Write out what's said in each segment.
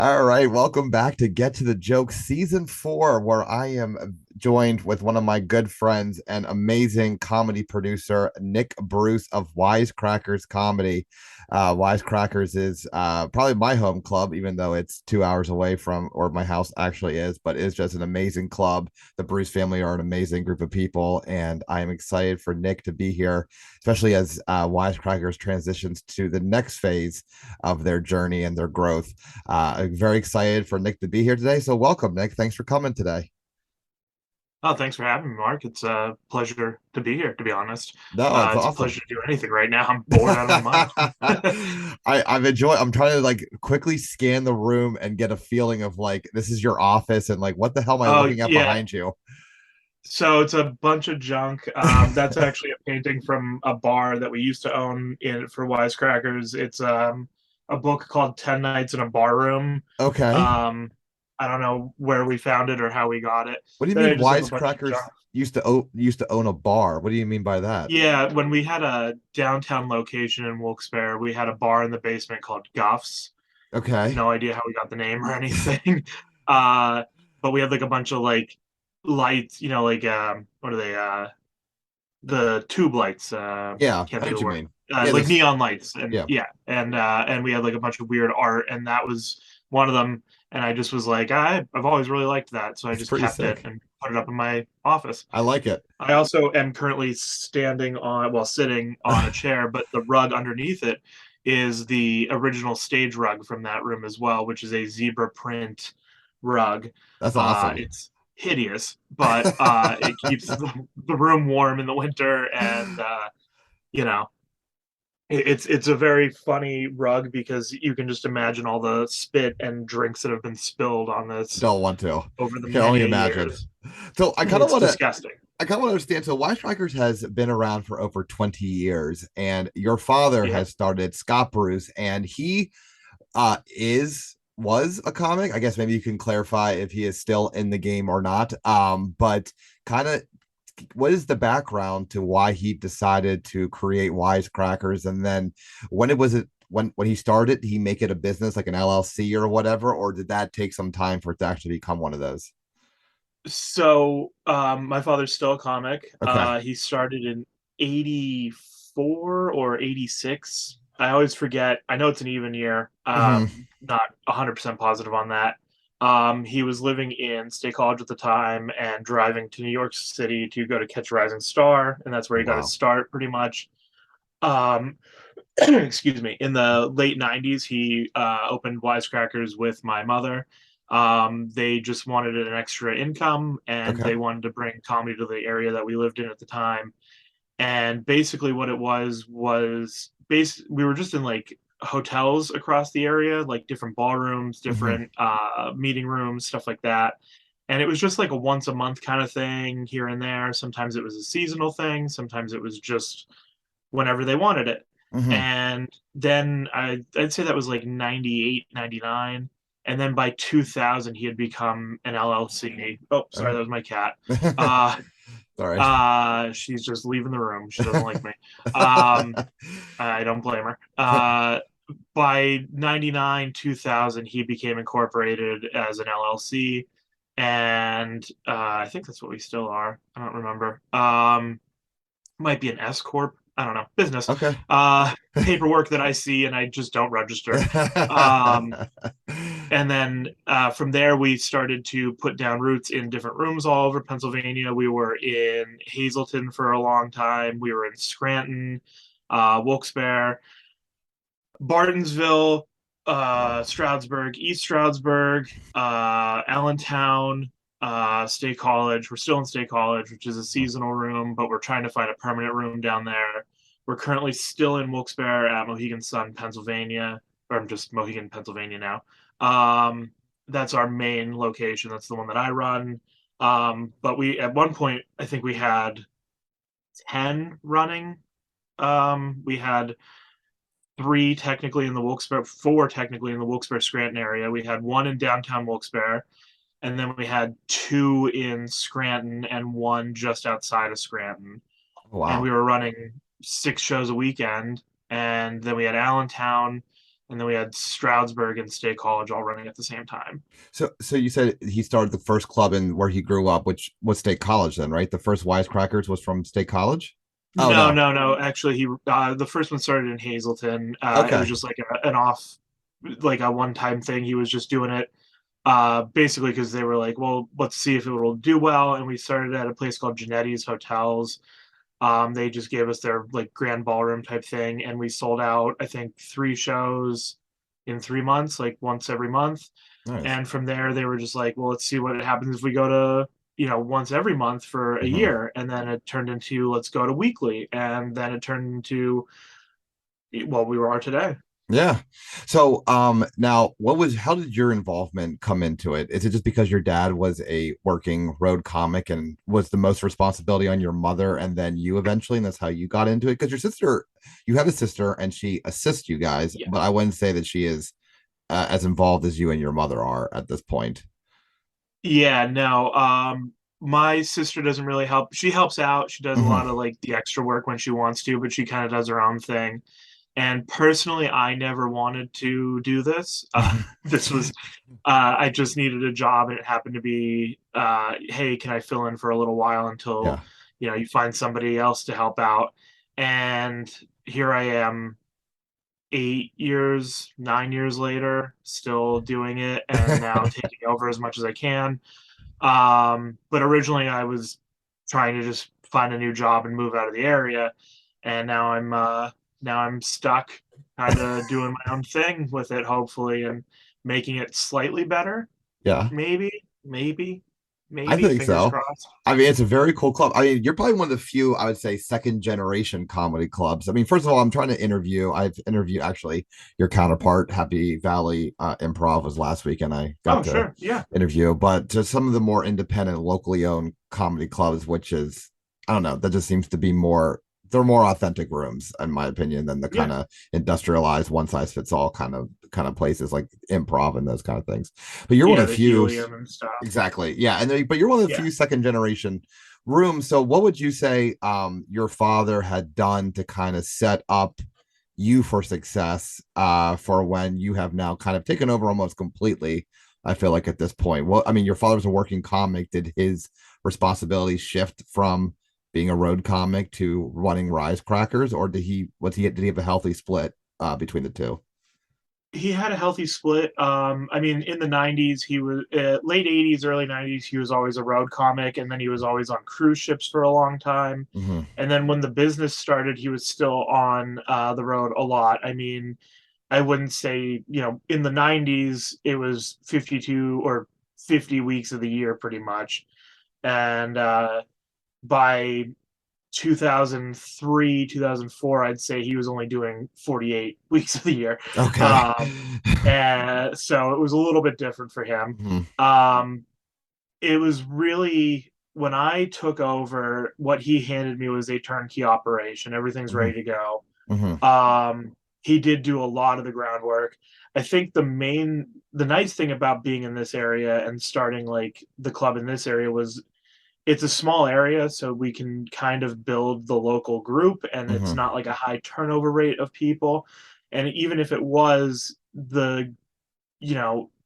All right, welcome back to Get to the Joke Season 4, where I am joined with one of my good friends and amazing comedy producer, Nick Bruce of Wisecrackers Comedy. Wisecrackers is probably my home club, even though it's 2 hours away from, or my house actually is, but it's just an amazing club. The Bruce family are an amazing group of people, and I am excited for Nick to be here, especially as Wisecrackers transitions to the next phase of their journey and their growth. I'm very excited for Nick to be here today. So, welcome, Nick. Thanks for coming today. Oh, thanks for having me, Mark. It's a pleasure to be here, to be honest. No, it's It's a awesome. pleasure to do anything right now. I'm bored out of my mind. I've enjoyed. I'm trying to like quickly scan the room and get a feeling of like this is your office and like what the hell am I Oh, looking at yeah. behind you? So it's a bunch of junk. That's actually a painting from a bar that we used to own in for Wisecrackers. It's a book called 10 Nights in a Bar Room. Okay. Um, I don't know where we found it or how we got it, What do you but I mean just have a bunch of Wisecrackers junk. used to own a bar? What do you mean by that? Yeah, when we had a downtown location in Wilkes-Barre, we had a bar in the basement called Guff's. Okay. No idea how we got the name or anything. uh, but we had like a bunch of like lights, like what are they? The tube lights. Yeah, Can't I know think of what the you word. mean. Yeah, Like this. neon lights, and Yeah, yeah, and we had like a bunch of weird art, and that was one of them. And I just was like, I've always really liked that, so I it's just pretty kept it sick. and put it up in my office. I like it. I also am currently sitting on a chair, but the rug underneath it is the original stage rug from that room as well, which is a zebra print rug. That's awesome. It's hideous, but it keeps the room warm in the winter, and you know, it's a very funny rug because you can just imagine all the spit and drinks that have been spilled on I this don't want to. over the I can only many imagine. years. So It's disgusting. I kind of want to understand. So Wisecrackers has been around for over 20 years, and your father Yeah. has started Scott Bruce, and he is was a comic. I guess maybe you can clarify if he is still in the game or not. But kind of what is the background to why he decided to create Wisecrackers, and then when it was it when he started, did he make it a business like an LLC or whatever, or did that take some time for it to actually become one of those? So, my father's still a comic. Okay. He started in 84 or 86. I always forget. I know it's an even year. Hmm. Not 100% positive on that. He was living in State College at the time and driving to New York City to go to catch a rising star, and that's where Oh, he got his wow. start pretty much. Um, excuse me. In the late 90s, he opened Wisecrackers with my mother. They just wanted an extra income and Okay. they wanted to bring comedy to the area that we lived in at the time. And basically, what it we were just in like hotels across the area, like different ballrooms, Hmm. different meeting rooms, stuff like that. And it was just like a once a month kind of thing here and there. Sometimes it was a seasonal thing, sometimes it was just whenever they wanted it. Hmm. And then I'd say that was like 98, 99. And then by 2000, he had become an LLC. Oh, sorry, Okay. that was my cat. Uh, All right. she's just leaving the room. She doesn't like me. Um, I don't blame her. By 99, 2000, he became incorporated as an LLC. And I think that's what we still are. I don't remember. Might be an S corp. I don't know. Business. Okay. Paperwork that I see and I just don't register. Um, and then from there, we started to put down roots in different rooms all over Pennsylvania. We were in Hazleton for a long time. We were in Scranton, Wilkes-Barre, Bartonsville, Wow. Stroudsburg, East Stroudsburg, Allentown, State College. We're still in State College, which is a Mhm. seasonal room, but we're trying to find a permanent room down there. We're currently still in Wilkes-Barre at Mohegan Sun, Pennsylvania, or I'm just Mohegan, Pennsylvania now. That's our main location. That's the one that I run. But we, at one point, I think we had 10 running. We had three technically in the Wilkes-Barre, four technically in the Wilkes-Barre Scranton area. We had one in downtown Wilkes-Barre, and then we had two in Scranton and one just outside of Scranton. And Wow. we were running 6 shows a weekend. And then we had Allentown. and then we had Stroudsburg and State College all running at the same time. So you said he started the first club in where he grew up, which was State College, then, right? The first Wisecrackers was from State College. Oh No, no. no, no. Actually, he the first one started in Hazleton. It was Okay. just like an off, like a one-time thing. He was just doing it, basically because they were like, well, let's see if it will do well. And we started at a place called Genetti's Hotels. They just gave us their like grand ballroom type thing, and we sold out, I think, 3 shows in 3 months, like once every month. Nice. And from there, they were just like, well, let's see what happens if we go to, once every month for a Hmm. year. And then it turned into, let's go to weekly. And then it turned into, well, we are today. Yeah. So now how did your involvement come into it? Is it just because your dad was a working road comic and was the most responsibility on your mother and then you eventually, and that's how you got into it? Because you have a sister and she assists you guys, Yeah. but I wouldn't say that she is as involved as you and your mother are at this point. Yeah, no. My sister doesn't really help. She helps out. She does a Hmm. lot of like the extra work when she wants to, but she kind of does her own thing. And personally, I never wanted to do this. This was, I just needed a job, and it happened to be, hey, can I fill in for a little while until, Yeah. you find somebody else to help out? And here I am, 8 years, 9 years later, still doing it, and now taking over as much as I can. But originally, I was trying to just find a new job and move out of the area, and now I'm stuck, kind of doing my own thing with it, hopefully, and making it slightly better. Yeah. Maybe, maybe, I maybe. think Fingers so. crossed. I mean, it's a very cool club. I mean, you're probably one of the few, I would say, second generation comedy clubs. I mean, first of all, I've interviewed actually your counterpart, Happy Valley Improv was last week, and I got Oh, to sure, yeah, interview, but to some of the more independent, locally owned comedy clubs, which is, I don't know, that just seems to be they're more authentic rooms, in my opinion, than the kind yeah, of industrialized one size fits all kind of places like improv and those kind of things. But you're one yeah. of the The few. helium and stuff. Exactly. Yeah. But you're one of the Yeah. few second generation rooms. So what would you say your father had done to kind of set up you for success for when you have now kind of taken over almost completely? I feel like at this point. Well, I mean, your father's a working comic. Did his responsibilities shift from being a road comic to running Wisecrackers, or did he have a healthy split between the two? He had a healthy split. I mean, in the '90s, he was late '80s, early '90s. He was always a road comic, and then he was always on cruise ships for a long time. Mm-hmm. And then when the business started, he was still on the road a lot. I mean, I wouldn't say, in the '90s it was 52 or 50 weeks of the year, pretty much, and by 2003, 2004, I'd say he was only doing 48 weeks of the year. Okay. Um, and so it was a little bit different for him. Mm-hmm. Um, it was really when I took over, what he handed me was a turnkey operation. Everything's Mm-hmm. ready to go. Mm-hmm. He did do a lot of the groundwork. I think the nice thing about being in this area and starting like the club in this area was it's a small area, so we can kind of build the local group, and it's Mm-hmm. not like a high turnover rate of people. And even if it was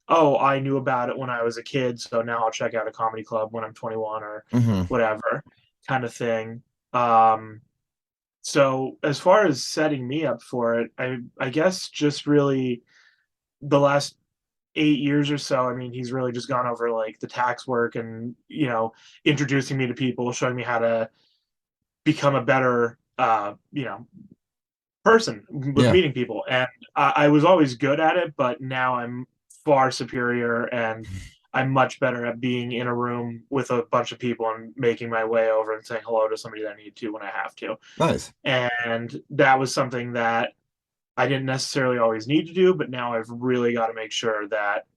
oh, I knew about it when I was a kid, so now I'll check out a comedy club when I'm 21 or Mm-hmm. whatever kind of thing. Um, so as far as setting me up for it, I guess just really the last 8 years or so, I mean, he's really just gone over like the tax work and, introducing me to people, showing me how to become a better, person with Yeah. meeting people. And I was always good at it, but now I'm far superior, and I'm much better at being in a room with a bunch of people and making my way over and saying hello to somebody that I need to when I have to. Nice. And that was something that I didn't necessarily always need to do, but now I've really got to make sure that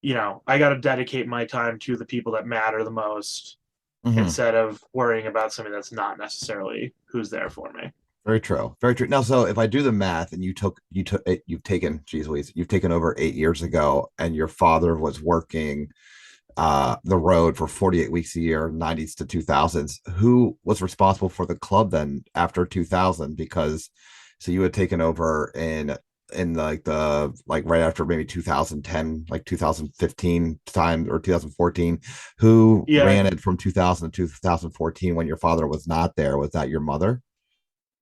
I got to dedicate my time to the people that matter the most Mm-hmm. instead of worrying about somebody that's not necessarily who's there for me. Very true. Very true. Now, so if I do the math and you've taken, geez Louise, you've taken over 8 years ago and your father was working the road for 48 weeks a year, 90s to 2000s, who was responsible for the club then after 2000? Because so you had taken over in in like the like right after maybe 2010, like 2015 time or 2014, who Yeah, ran it from 2000 to 2014 when your father was not there? Was that your mother?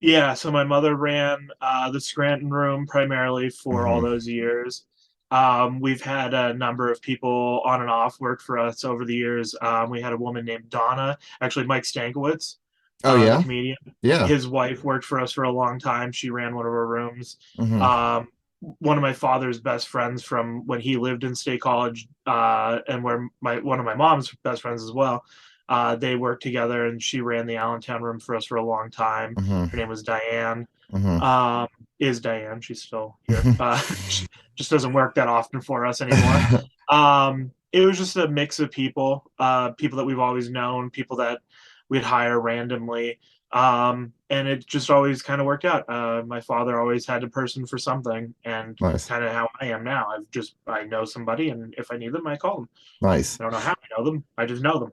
yeah. So my mother ran the Scranton room primarily for all Hmm. those years. We've had a number of people on and off work for us over the years. We had a woman named Donna, actually Mike Stankiewicz, Oh the yeah. comedian. Yeah. His wife worked for us for a long time. She ran one of our rooms. Hmm. Um, one of my father's best friends from when he lived in State College, and where my one of my mom's best friends as well. They worked together, and she ran the Allentown room for us for a long time. Her Hmm. name was Diane. Hmm. Um, is Diane? She's still here. She just doesn't work that often for us anymore. It was just a mix of people, people that we've always known, people that we'd hire randomly. And it just always kind of worked out. My father always had a person for something, and Nice. kind of how I am now. I know somebody, and if I need them, I call them. Nice. I don't know how I know them. I just know them.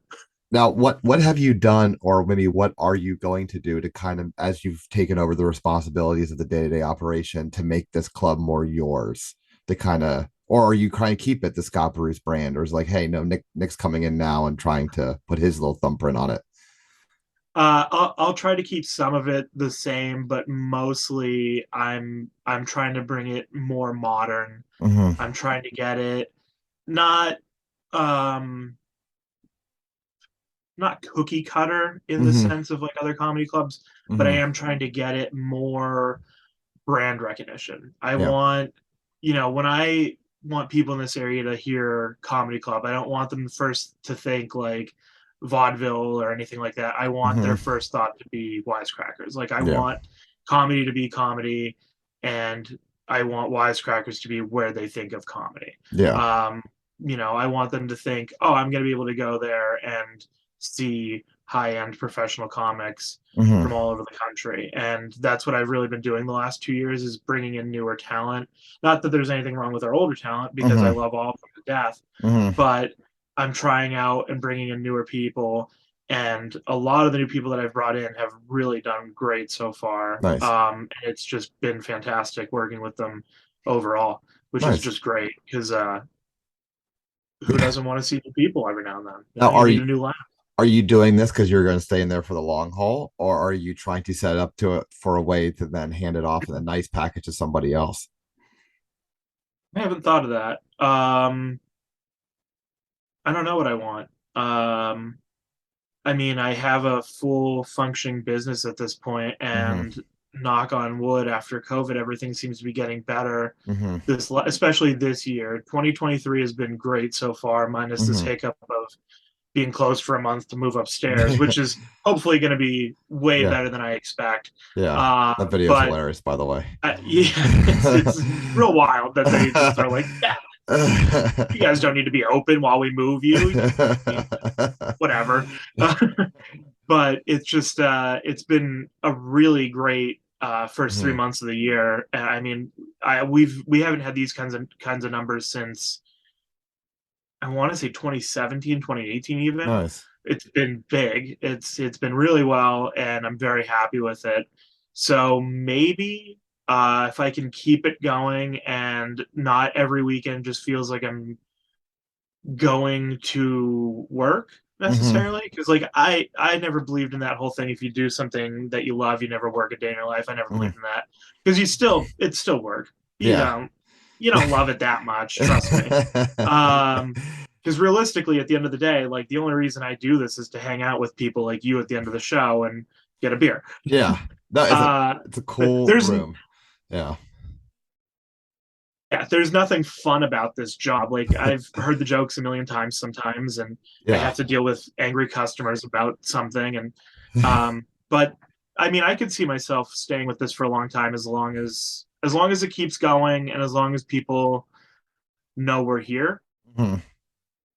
Now, what have you done, or maybe what are you going to do to kind of, as you've taken over the responsibilities of the day-to-day operation, to make this club more yours? To kind of, or are you trying to keep it the Scott Bruce brand, or is it like, hey, no, Nick's coming in now and trying to put his little thumbprint on it? I'll try to keep some of it the same, but mostly I'm trying to bring it more modern. Hmm. I'm trying to get it not um not cookie cutter in the Hmm. sense of like other comedy clubs, but I Hmm. am trying to get it more brand recognition. I Yeah. want, when I want people in this area to hear comedy club, I don't want them first to think like vaudeville or anything like that. I want their Hmm. first thought to be wisecrackers. Like I Yeah. want comedy to be comedy, and I want wisecrackers to be where they think of comedy. Yeah. Um, I want them to think, oh, I'm going to be able to go there and see high-end professional comics Hmm. from all over the country. And that's what I've really been doing the last 2 years is bringing in newer talent. Not that there's anything wrong with our older talent because I Hmm. love all of them to death, Hmm. but I'm trying out and bringing in newer people. And a lot of the new people that I've brought in have really done great so far. Nice. And it's just been fantastic working with them overall, which is Nice. just great because who doesn't want to see new people every now and then? Now, You need a new laugh. are you doing this because you're going to stay in there for the long haul, or are you trying to set it up to it for a way to then hand it off in a nice package to somebody else? I haven't thought of that. I don't know what I want. I mean, I have a full functioning business at this point, Hmm. and knock on wood, after COVID, everything seems to be getting better. Hmm. Especially this year, 2023 has been great so far, minus this Hmm. hiccup of being closed for a month to move upstairs, which is hopefully going to be way Yeah. better than I expect. Yeah. Uh, That video is but hilarious, by the way. yeah, it's real wild that they just are like, yeah, you guys don't need to be open while we move you. Whatever. But it's just it's been a really great first three Mhm. months of the year. And I mean, we haven't had these kinds of numbers since I want to say 2017, 2018 even. Nice. It's been big. It's been really well, and I'm very happy with it. So maybe if I can keep it going and not every weekend just feels like I'm going to work Hmm. necessarily, because like I never believed in that whole thing, if you do something that you love you never work a day in your life. I never Hmm. believed in that because it's still work. you Yeah. don't you don't love it that much, trust me. Because realistically, at the end of the day, like the only reason I do this is to hang out with people like you at the end of the show and get a beer. Yeah. No, uh it's a cool there's room. Yeah. Yeah, there's nothing fun about this job. Like I've heard the jokes a million times sometimes, and I Yeah. have to deal with angry customers about something. And but I mean, I could see myself staying with this for a long time, as long as it keeps going, and as long as people know we're here. Mhm.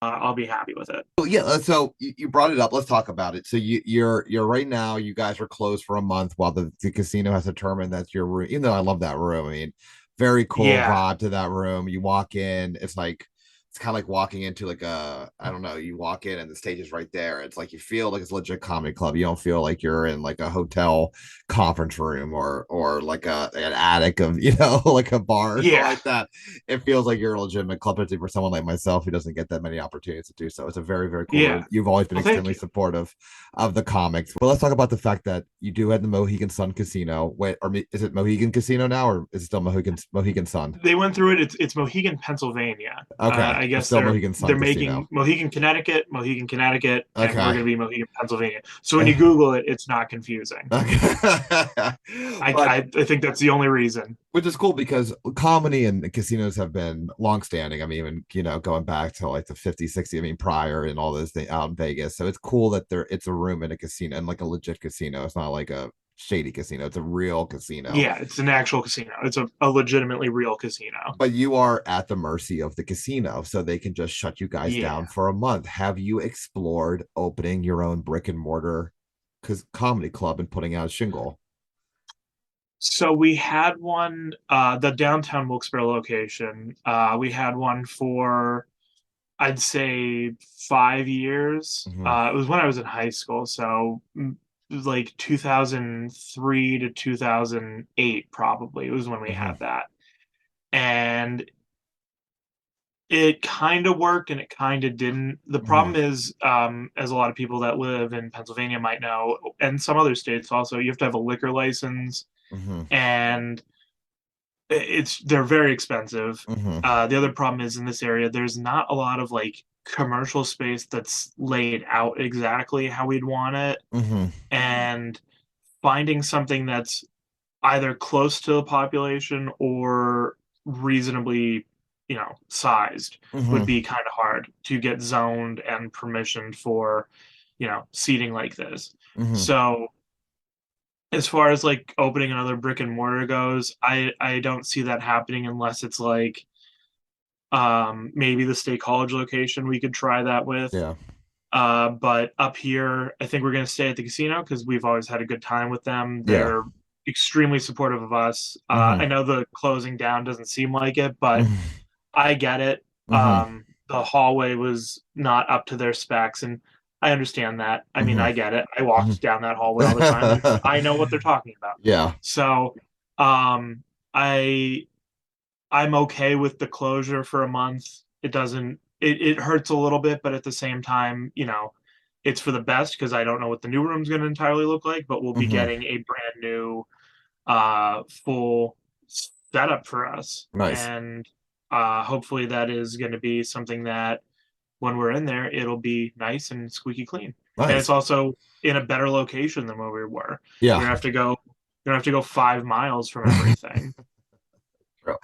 I'll be happy with it. Well, yeah, so you brought it up. Let's talk about it. So you're right now. You guys are closed for a month while the casino has determined that's your room. Even though I love that room, I mean, very cool Yeah, vibe to that room. You walk in, it's like it's kind of like walking into like a, I don't know, you walk in and the stage is right there. It's like you feel like it's a legit comedy club. You don't feel like you're in like a hotel conference room or like an attic of, like a bar or something Yeah, like that. It feels like you're a legitimate club, particularly for someone like myself who doesn't get that many opportunities to do so. It's a very, very cool yeah. room. You've always been Well, thank extremely you. supportive of the comics. Well, let's talk about the fact that you do have the Mohegan Sun Casino. Wait, or is it Mohegan Casino now, or is it still Mohegan Sun? They went through it. It's Mohegan, Pennsylvania. Okay, I it's guess still they're Mohegan they're Sun making Casino. Mohegan, Connecticut, and we're Okay. going to be Mohegan, Pennsylvania. So when you Google it, it's not confusing. Okay. I, But I I think that's the only reason. which is cool because comedy and casinos have been longstanding. I mean, even going back to like the 50s, 60s, I mean, prior and all those things out in Vegas. So it's cool that it's a room in a casino and like a legit casino. It's not like a shady casino, it's a real casino. Yeah, it's an actual casino. It's a legitimately real casino. But you are at the mercy of the casino, so they can just shut you guys Yeah. down for a month. Have you explored opening your own brick and mortar comedy club and putting out a shingle? So we had one, the downtown Wilkes-Barre location. We had one for, I'd say, 5 years. Mm-hmm. It was when I was in high school, so like 2003 to 2008, probably. It was when we Mm-hmm. had that. And it kind of worked and it kind of didn't. The Mm-hmm. problem is, as a lot of people that live in Pennsylvania might know, and some other states also, you have to have a liquor license, Mm-hmm. and they're very expensive. Mm-hmm. The other problem is in this area, there's not a lot of like commercial space that's laid out exactly how we'd want it, Mm-hmm. and finding something that's either close to the population or reasonably, sized would Mm-hmm. be kind of hard to get zoned and permissioned for, seating like this. Mm-hmm. So as far as like opening another brick and mortar goes, I don't see that happening unless it's like maybe the state college location we could try that with. Yeah. But up here, I think we're going to stay at the casino because we've always had a good time with them. Yeah. They're extremely supportive of us. Mm-hmm. I know the closing down doesn't seem like it, but I get it. Mm-hmm. The hallway was not up to their specs, and I understand that. I mean, Mm-hmm. I get it. I Mm-hmm. walked down that hallway all the time, and I know what they're talking about. Yeah. So, um, I I'm okay with the closure for a month. It doesn't it hurts a little bit, but at the same time, it's for the best because I don't know what the new room's going to entirely look like, but we'll be Mm-hmm. getting a brand new full setup for us. Nice. And hopefully that is going to be something that when we're in there, it'll be nice and squeaky clean. And it's Nice. also in a better location than where we were. We Yeah. don't have to go we don't have to go 5 miles from everything. True.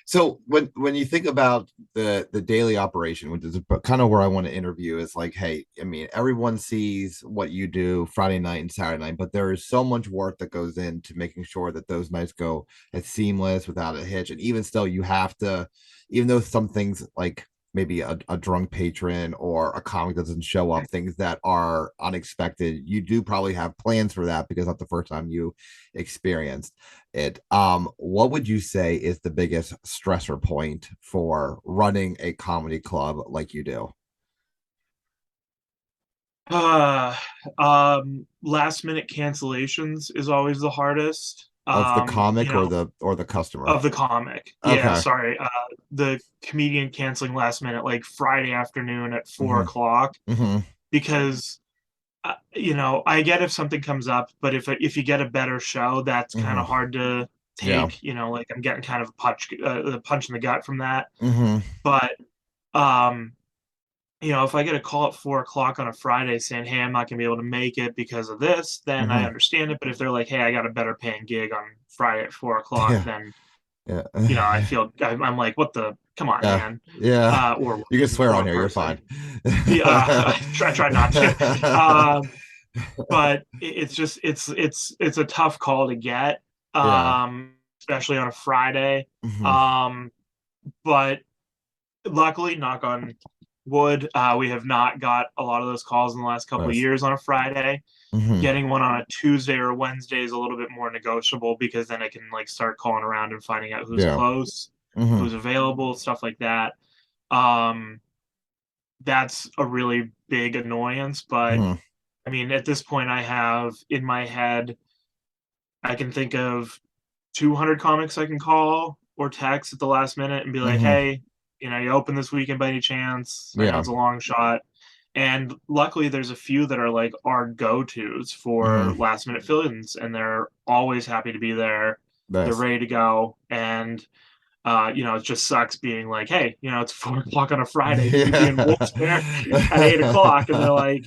So when you think about the daily operation, which is kind of where I want to interview, is like, hey, I mean, everyone sees what you do Friday night and Saturday night, but there is so much work that goes into making sure that those nights go as seamless without a hitch. And even still, you have to, even though some things like maybe a drunk patron or a comic doesn't show up, things that are unexpected, you do probably have plans for that because that's the first time you experienced it. What would you say is the biggest stressor point for running a comedy club like you do? Uh, Last minute cancellations is always the hardest. Of the comic or the customer? Of the comic. Yeah, Okay. sorry. The comedian canceling last minute, like Friday afternoon at four Mm-hmm. o'clock, Mm-hmm. because I get if something comes up, but if you get a better show, that's kind Mm-hmm. of hard to Yeah. take. Like I'm getting kind of a punch in the gut from that. Mm-hmm. But um, if I get a call at 4 o'clock on a Friday saying, "Hey, I'm not gonna be able to make it because of this," then I Mm-hmm. understand it. But if they're like, "Hey, I got a better paying gig on Friday at 4 o'clock," Yeah. then Yeah. I feel I'm like, "What the? Come on, Yeah. man!" Yeah. Or You can woman, swear on or here. You're person. fine. Yeah, I try not to. But it's just it's a tough call to get, Yeah. especially on a Friday. Mm-hmm. Um, but luckily, knock on wood, we have not got a lot of those calls in the last couple of Nice. years on a Friday. Mm-hmm. Getting one on a Tuesday or Wednesday is a little bit more negotiable because then I can like start calling around and finding out who's Yeah. close, Mm-hmm. who's available, stuff like that. Um, that's a really big annoyance. But Hmm. I mean, at this point, I have in my head, I can think of 200 comics I can call or text at the last minute and be like, Hmm. hey, you open this weekend by any chance? I know Yeah. it's a long shot. And luckily, there's a few that are like our go tos Hmm. for last minute fill ins, and they're always happy to be there. They're Nice. ready to go. And it just sucks being like, hey, it's 4 o'clock on a Friday. Can you be in Wilkes-Barre at 8 o'clock? And they're like,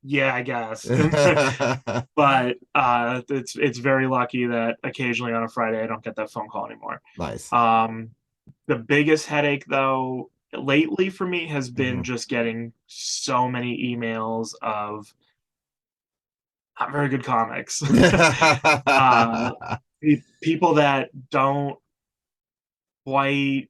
yeah, I guess. But it's very lucky that occasionally on a Friday I don't get that phone call anymore. Nice. Um, the biggest headache though lately for me has been Hmm. just getting so many emails of not very good comics. uh, People that don't quite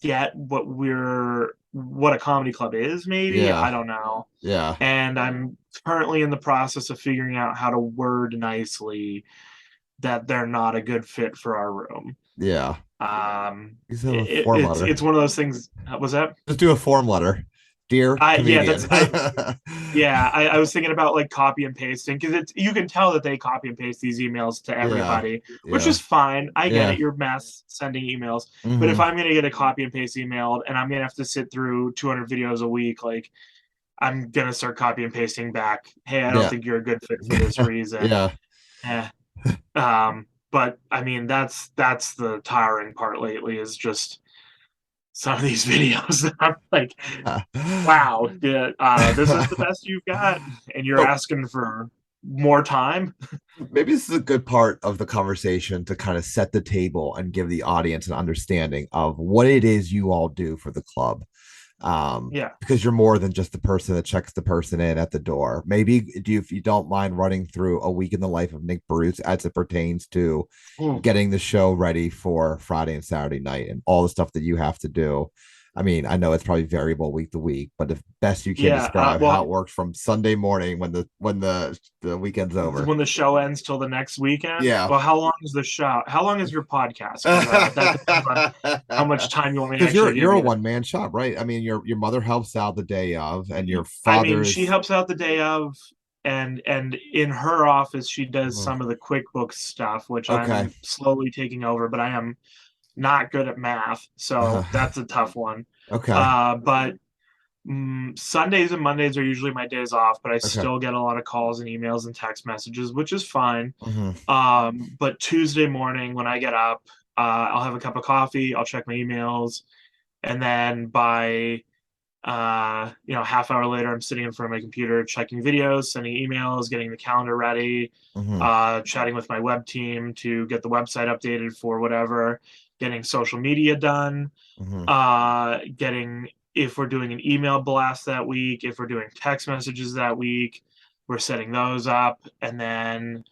get what a comedy club is, maybe. Yeah. I don't know. Yeah. And I'm currently in the process of figuring out how to word nicely that they're not a good fit for our room. Yeah. You just have a It, form it's letter. it's one of those things. Was that? Just do a form letter. Dear I Yeah, comedian. that's I was thinking about like copy and pasting because it's you can tell that they copy and paste these emails to Yeah. everybody, which Yeah. is fine. I get Yeah. it. You're mass sending emails, but if Hmm. I'm gonna get a copy and paste emailed and I'm gonna have to sit through 200 videos a week, like I'm gonna start copy and pasting back. Hey, I don't Yeah. think you're a good fit for this reason. Yeah. Eh. But I mean, that's the tiring part lately is just some of these videos that I'm like, wow, yeah, this is the best you've got, and you're So asking for more time. maybe this is a good part of the conversation to kind of set the table and give the audience an understanding of what it is you all do for the club. Yeah. Because you're more than just the person that checks the person in at the door. Maybe if you don't mind running through a week in the life of Nick Bruce as it pertains to Mm. getting the show ready for Friday and Saturday night and all the stuff that you have to do. I mean, I know it's probably variable week to week, but if best you can Yeah. describe how Well, it works from Sunday morning when the weekend's over. when the show ends till the next weekend. Yeah. Well, how long is the show? How long is your podcast? Because that depends on how much time you want me to Because actually you're give a you. one man shop, right? I mean, your mother helps out the day of, and your I mean, father she is. helps out the day of, and in her office she does Mhm. some of the QuickBooks stuff, which Okay. I'm slowly taking over. But I am not good at math, so that's a tough one. Okay. But Sundays and Mondays are usually my days off, but I Okay. still get a lot of calls and emails and text messages, which is fine. Hmm. But Tuesday morning when I get up, I'll have a cup of coffee, I'll check my emails, and then by half hour later, I'm sitting in front of my computer checking videos, sending emails, getting the calendar ready, Hmm. chatting with my web team to get the website updated for whatever, getting social media done, Hmm. getting if we're doing an email blast that week, if we're doing text messages that week, we're setting those up, and then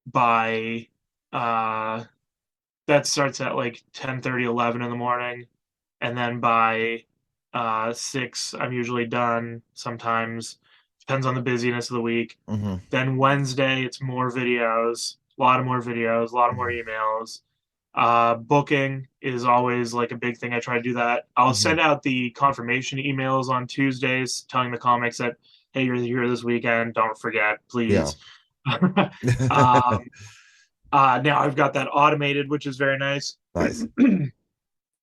by uh, that starts at like 10:30, 11 in the morning, and then by 6 I'm usually done. Sometimes depends on the busyness of the week. Hmm. Then Wednesday it's more videos, a lot of more videos, a lot of more Hmm. emails. Booking is always like a big thing. I try to do that. I'll Hmm. send out the confirmation emails on Tuesdays telling the comics that, hey, you're here this weekend, don't forget, Yeah. please. um, Now I've got that automated, which is very nice. Nice.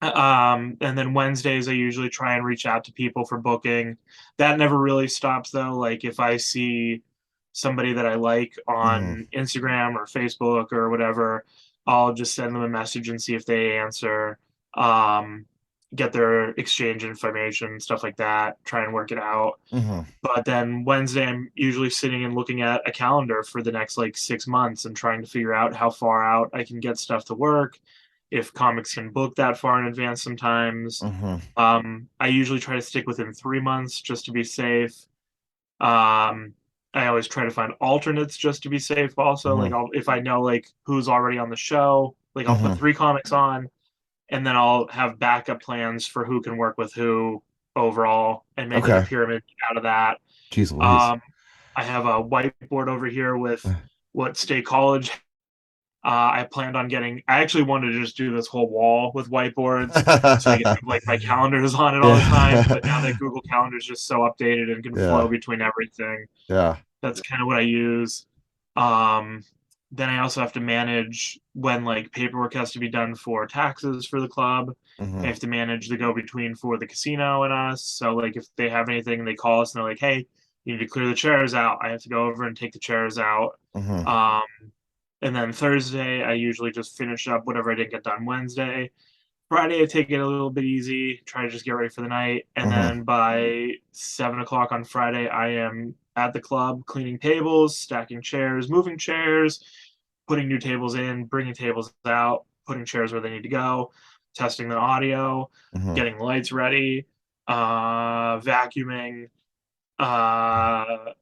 And then Wednesdays I usually try and reach out to people for booking. That never really stops though. Like if I see somebody that I like Hmm. on Instagram or Facebook or whatever, I'll just send them a message and see if they answer. Um, get their exchange information, stuff like that. Try and work it out. Hmm. But then Wednesday, I'm usually sitting and looking at a calendar for the next like 6 months and trying to figure out how far out I can get stuff to work. If comics can book that far in advance sometimes. Hmm. I usually try to stick within 3 months just to be safe. Um, I always try to find alternates just to be safe also. Hmm. Like if I know like who's already on the show, like I'll put Hmm. 3 comics on and then I'll have backup plans for who can work with who overall and make like a Okay. pyramid out of that. Jeez Louise. um, I have a whiteboard over here with what state college I planned on getting. I actually wanted to just do this whole wall with whiteboards so I could have like my calendars on it all the time. But now Yeah. that Google Calendar is just so updated and can flow Yeah. between everything, Yeah. that's kind of what I use. Um, then I also have to manage when like paperwork has to be done for taxes for the club. I Hmm. have to manage the go between for the casino and us. So like if they have anything, they call us and they're like, "Hey, you need to clear the chairs out." I have to go over and take the chairs out. Hmm. Um, and then Thursday, I usually just finish up whatever I didn't get done Wednesday. Friday, I take it a little bit easy, try to just get ready for the night. And Hmm. then by 7 o'clock on Friday, I am at the club cleaning tables, stacking chairs, moving chairs, putting new tables in, bringing tables out, putting chairs where they need to go, testing the audio, Hmm. getting lights ready, vacuuming, uh,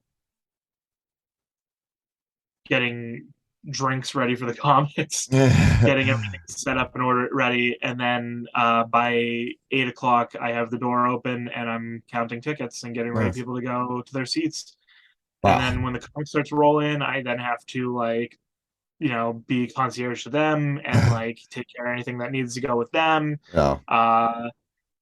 getting drinks ready for the comics, getting everything set up and order ready, and then by 8 o'clock I have the door open and I'm counting tickets and getting ready Nice. people to go to their seats. And Wow. then when the comic starts to roll in, I then have to like be concierge to them and like take care of anything that needs to go with them. Yeah. Uh,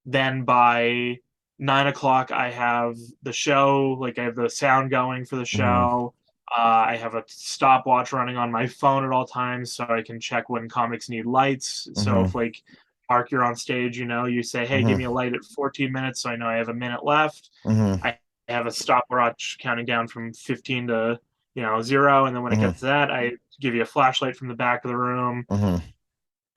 then by 9 o'clock, I have the show. Like I have the sound going for the Hmm. show. I have a stopwatch running on my phone at all times, so I can check when comics need lights. So Hmm. if like Park, you're on stage, you say, "Hey, give Hmm. me a light at 14 minutes," so I know I have a minute left. Hmm. I have a stopwatch counting down from 15 to 0, and then when it Hmm. gets to that, I give you a flashlight from the back of the room. Hmm.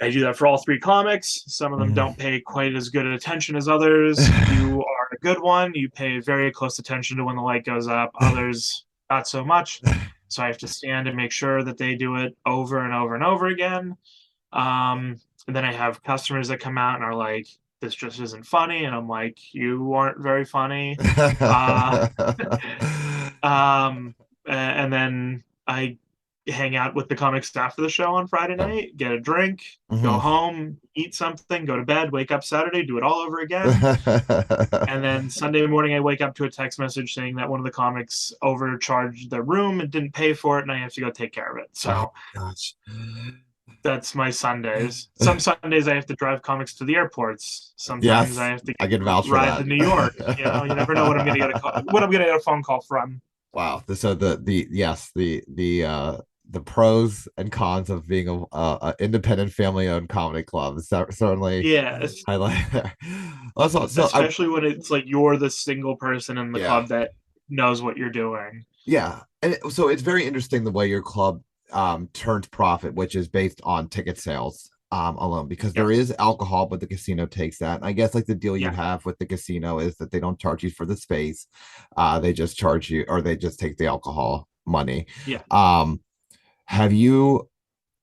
I do that for all three comics. Some of them Hmm. don't pay quite as good attention as others. If you are a good one, you pay very close attention to when the light goes up. Others, not so much. So I have to stand and make sure that they do it over and over and over again. And then I have customers that come out and are like, "This just isn't funny," and I'm like, "You aren't very funny." Uh, um, and then I hang out with the comic staff for the show on Friday Yeah. night, get a drink, go Hmm. home, eat something, go to bed, wake up Saturday, do it all over again. And then Sunday morning, I wake up to a text message saying that one of the comics overcharged the room and didn't pay for it, and I have to go take care of it. Oh So gosh. that's my Sundays. Some Sundays I have to drive comics to the airports. Sometimes I Yes, have to I can vouch for ride to New York. You never know what I'm going to get what I'm going to get a phone call from. Wow. So the yes, the pros and cons of being a independent family owned comedy club is certainly Yeah, highlight there. Also, so I especially when it's like you're the single person in the yeah. club that knows what you're doing. Yeah. So it's very interesting the way your club turns profit, which is based on ticket sales alone, because there Yes. is alcohol, but the casino takes that. And I guess like the deal you Yeah. have with the casino is that they don't charge you for the space. They just charge you, or they just take the alcohol money. Yeah. Um, have you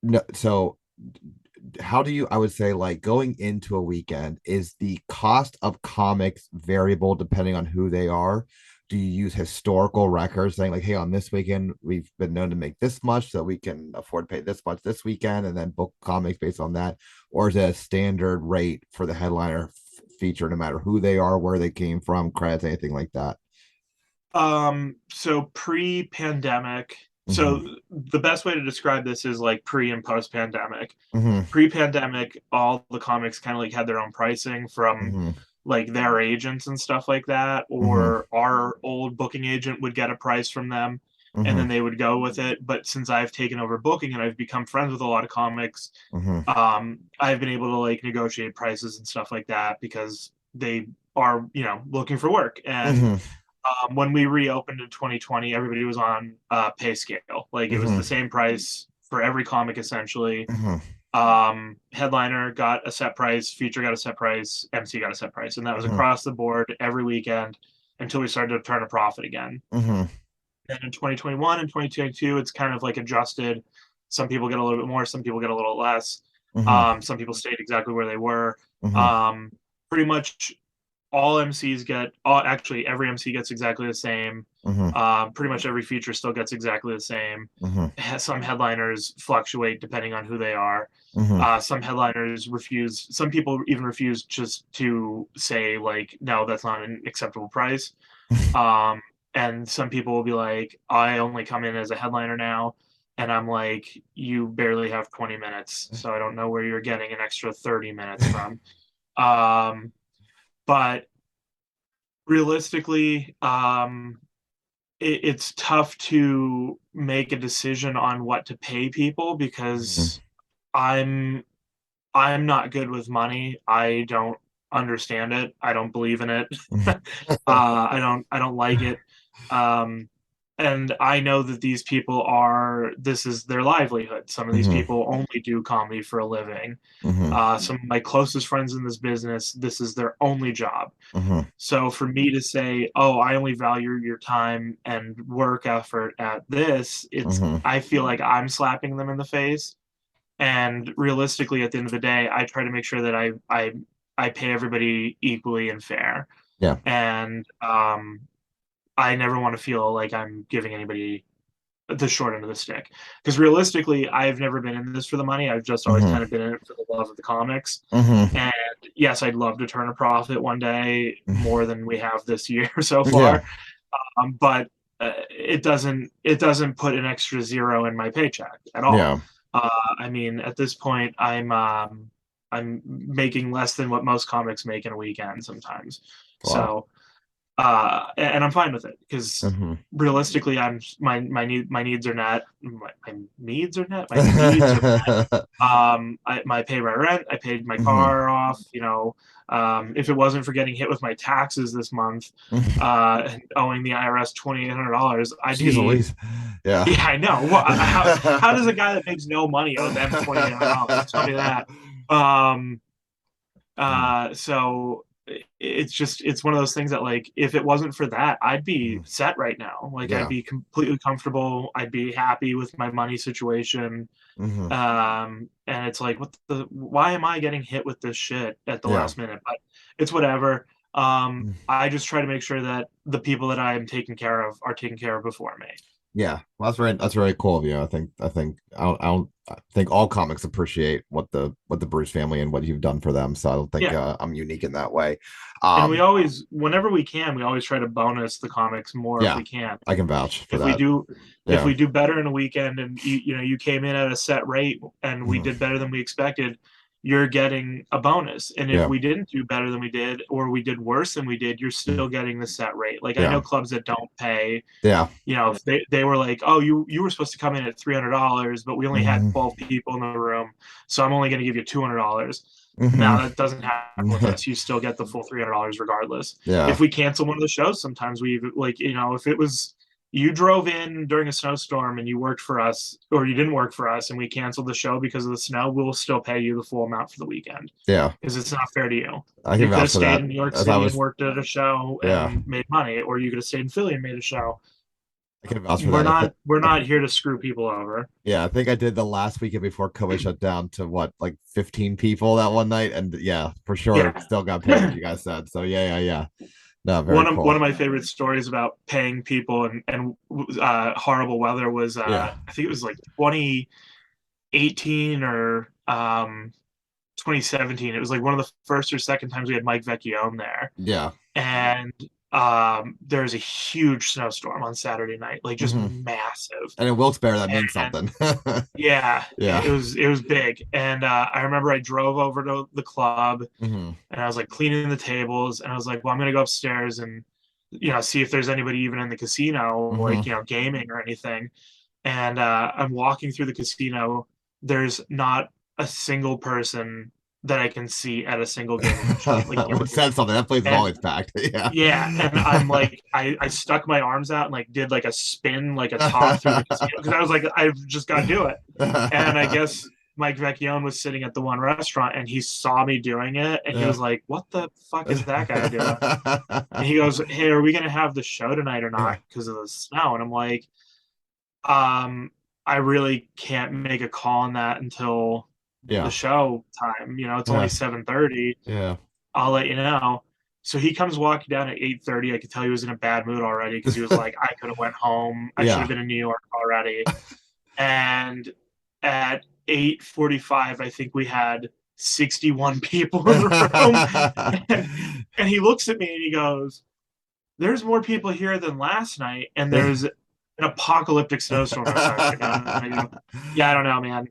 no, so how do you, I would say, like going into a weekend, is the cost of comics variable depending on who they are? Do you use historical records saying like, hey, on this weekend we've been known to make this much, so we can afford to pay this much this weekend, and then book comics based on that? Or is it a standard rate for the headliner feature, no matter who they are, where they came from, credits, anything like that? So pre-pandemic, Mm-hmm. so the best way to describe this is like pre and post-pandemic. Mm-hmm. Pre-pandemic, all the comics kind of like had their own pricing from Mm-hmm. like their agents and stuff like that, Mm-hmm. or our old booking agent would get a price from them and Mm-hmm. then they would go with it. But since I've taken over booking and I've become friends with a lot of comics, Mm-hmm. I've been able to like negotiate prices and stuff like that because they are, looking for work. And Mm-hmm. when we reopened in 2020, everybody was on pay scale. Like it was Mm-hmm. the same price for every comic essentially. Mm-hmm. Headliner got a set price, feature got a set price, MC got a set price, and that was Mm-hmm. across the board every weekend until we started to turn a profit again. Mm-hmm. Then in 2021 and 2022, it's kind of like adjusted. Some people get a little bit more, some people get a little less. Mm-hmm. Some people stayed exactly where they were. Mm-hmm. Um, Pretty much all MCs get, all actually every MC gets exactly the same. Mm-hmm. Pretty much every feature still gets exactly the same. Mm-hmm. Some headliners fluctuate depending on who they are. Mm-hmm. Some headliners refuse. Some people even refuse just to say like, no, that's not an acceptable price. Um, and some people will be like, I only come in as a headliner now. And I'm like, you barely have 20 minutes, so I don't know where you're getting an extra 30 minutes from. Um, but realistically, it's tough to make a decision on what to pay people Mhm. because I'm I'm not good with money. I don't understand it. I don't believe in it. I don't like it. Um, and I know that these people are this is their livelihood. Some of these Mhm. people only do comedy for a living. Mhm. Some of my closest friends in this business, this is their only job. Mhm. So for me to say, "Oh, I only value your time and work effort at this," it's Mhm. I feel like I'm slapping them in the face. And realistically, at the end of the day, I try to make sure that I pay everybody equally and fair. Yeah. And I never want to feel like I'm giving anybody the short end of the stick. Because realistically, I've never been in this for the money. I've just always Mhm. kind of been in it for the love of the comics. Mhm. And yes, I'd love to turn a profit one day more than we have this year so Yeah. far. But it doesn't put an extra zero in my paycheck at all. Yeah. I mean, at this point, I'm making less than what most comics make in a weekend sometimes. Wow. So and I'm fine with it because Mhm. realistically, my needs are net. My needs are net. My needs are I pay my rent. I paid my Mhm. car off. If it wasn't for getting hit with my taxes this month, and owing the IRS $2,800, I'd Jeez be. Louise. Yeah. Yeah, I know. Well, how does a guy that makes no money owe them $2,800? Tell me that. Um, Mhm. so it's one of those things that like if it wasn't for that, I'd be Mhm. set right now. Like I'd Yeah. be completely comfortable. I'd be happy with my money situation. Mhm. And it's like, why am I getting hit with this shit at the Yeah. last minute? But it's whatever. Mm. I just try to make sure that the people that I am taking care of are taken care of before me. Yeah. Well, that's very cool of you. I think all comics appreciate what the Bruce family and what you've done for them. So I don't think Yeah. I'm unique in that way. And we Um, always, whenever we can, we always try to bonus the comics more if yeah, we can. I can vouch for If we that. do, if Yeah. we do better in a weekend and you came in at a set rate and we Mhm. did better than we expected, you're getting a bonus. And if Yeah. we didn't do better than we did, or we did worse than we did, you're Mhm. still getting the set rate. Like I Yeah. know clubs that don't pay. Yeah. If they were like, oh, you were supposed to come in at $300, but we only had Mhm. 12 people in the room, so I'm only going to give you $200. Mhm. Now that doesn't happen with us. You still get the full $300 regardless. Yeah. If we cancel one of the shows, sometimes we like if it was you drove in during a snowstorm and you worked for us, or you didn't work for us, and we canceled the show because of the snow, we'll still pay you the full amount for the weekend Yeah. because it's not fair to you. I can You could vouch have for stayed that. in New York As I City and was, worked at a show yeah, and made money, or you could have stayed in Philly and made a show. I can vouch for We're that. not we're I not think, here to screw people over. yeah, I think I did the last weekend before COVID shut down to what, like 15 people that one night, and yeah, for sure, Yeah. still got paid as you guys said. So yeah, yeah, yeah. No, very One cool. of my favorite stories about paying people and horrible weather was Yeah, I think it was like 2018 or 2017. It was like one of the first or second times we had Mike Vecchione there, yeah. and there was a huge snowstorm on Saturday night, like just Hmm. massive. And in Wilkes-Barre, that means And something. yeah, Yeah. it was big. And I remember I drove over to the club Hmm. and I was like cleaning the tables, and I was like, well, I'm gonna go upstairs and see if there's anybody even in the casino, Hmm. like gaming or anything. And I'm walking through the casino. There's not a single person that I can see at a single gaming machine, like Which literally. says something. That place is And always packed. Yeah. yeah, and I'm like, I stuck my arms out and like did like a spin, like a top through the casino because I was like, I've just got to do it. And I guess Mike Vecchione was sitting at the one restaurant and he saw me doing it and he Yeah. was like, "What the fuck is that guy doing?" And he goes, "Hey, are we gonna have the show tonight or not because of the snow?" And I'm like, um, I really can't make a call on that until the Yeah. show time. It's only Yeah. 7:30. Yeah. I'll let you know. So he comes walking down at 8:30. I could tell he was in a bad mood already because he was like, I could have went home. I should have Yeah. been in New York already. And at 8:45, I think we had 61 people in the room. And, and he looks at me and he goes, there's more people here than last night. And an apocalyptic snowstorm outside right now. And I go, yeah, I don't know, man.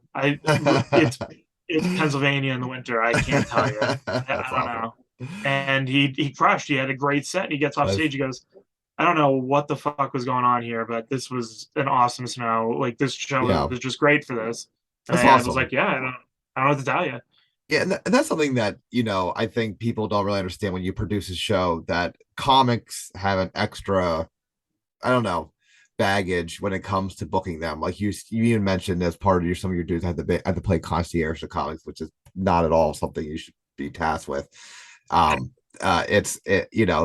It's Pennsylvania in the winter. I can't tell you. That's I don't awesome. know. And he crushed. He had a great set. And he gets off That's stage. He goes, I don't know what the fuck was going on here, but this was an awesome snow. Like this show yeah, was just great for this. And that's I was awesome. like, yeah, I don't know what to tell you. Yeah, and that's something that, I think people don't really understand when you produce a show that comics have an extra, I don't know, baggage when it comes to booking them. Like you even mentioned as part of some of your dudes had to play concierge to comics, which is not at all something you should be tasked with. Um, it's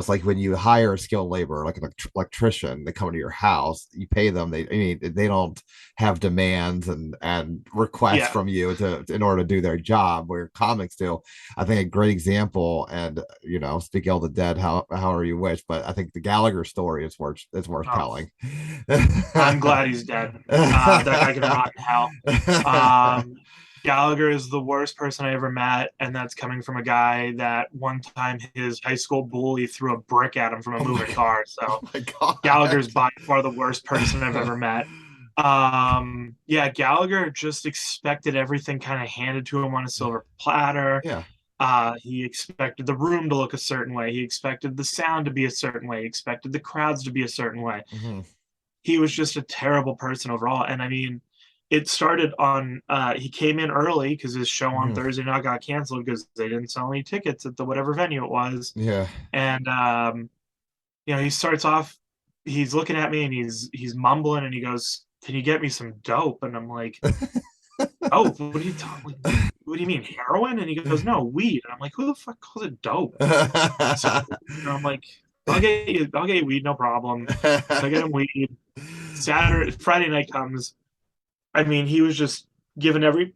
like when you hire a skilled laborer, like an electrician, they come to your house, you pay them. They don't have demands and requests Yeah. from you in order to do their job. Where comics do, I think a great example. And speaking of the dead, however you wish, but I think the Gallagher story is worth Oh, telling. I'm glad he's dead. That guy can rot in hell. Um, Gallagher is the worst person I ever met, and that's coming from a guy that one time his high school bully threw a brick at him from a Oh my moving car. oh So my god. Gallagher's by far the worst person I've ever met. Yeah, Gallagher just expected everything kind of handed to him on a silver platter. Yeah. He expected the room to look a certain way. He expected the sound to be a certain way. He expected the crowds to be a certain way. Hmm. He was just a terrible person overall. And I mean, it started on he came in early because his show on Hmm. Thursday night got canceled because they didn't sell any tickets at the whatever venue it was. Yeah. And he starts off, he's looking at me and he's mumbling and he goes, "Can you get me some dope?" And I'm like, "Oh, what are you talking? What do you mean, heroin?" And he goes, "No, weed." And I'm like, "Who the fuck calls it dope?" So I'm like, I'll get you weed, no problem." So I get him weed. Friday night comes. I mean, he was just giving everybody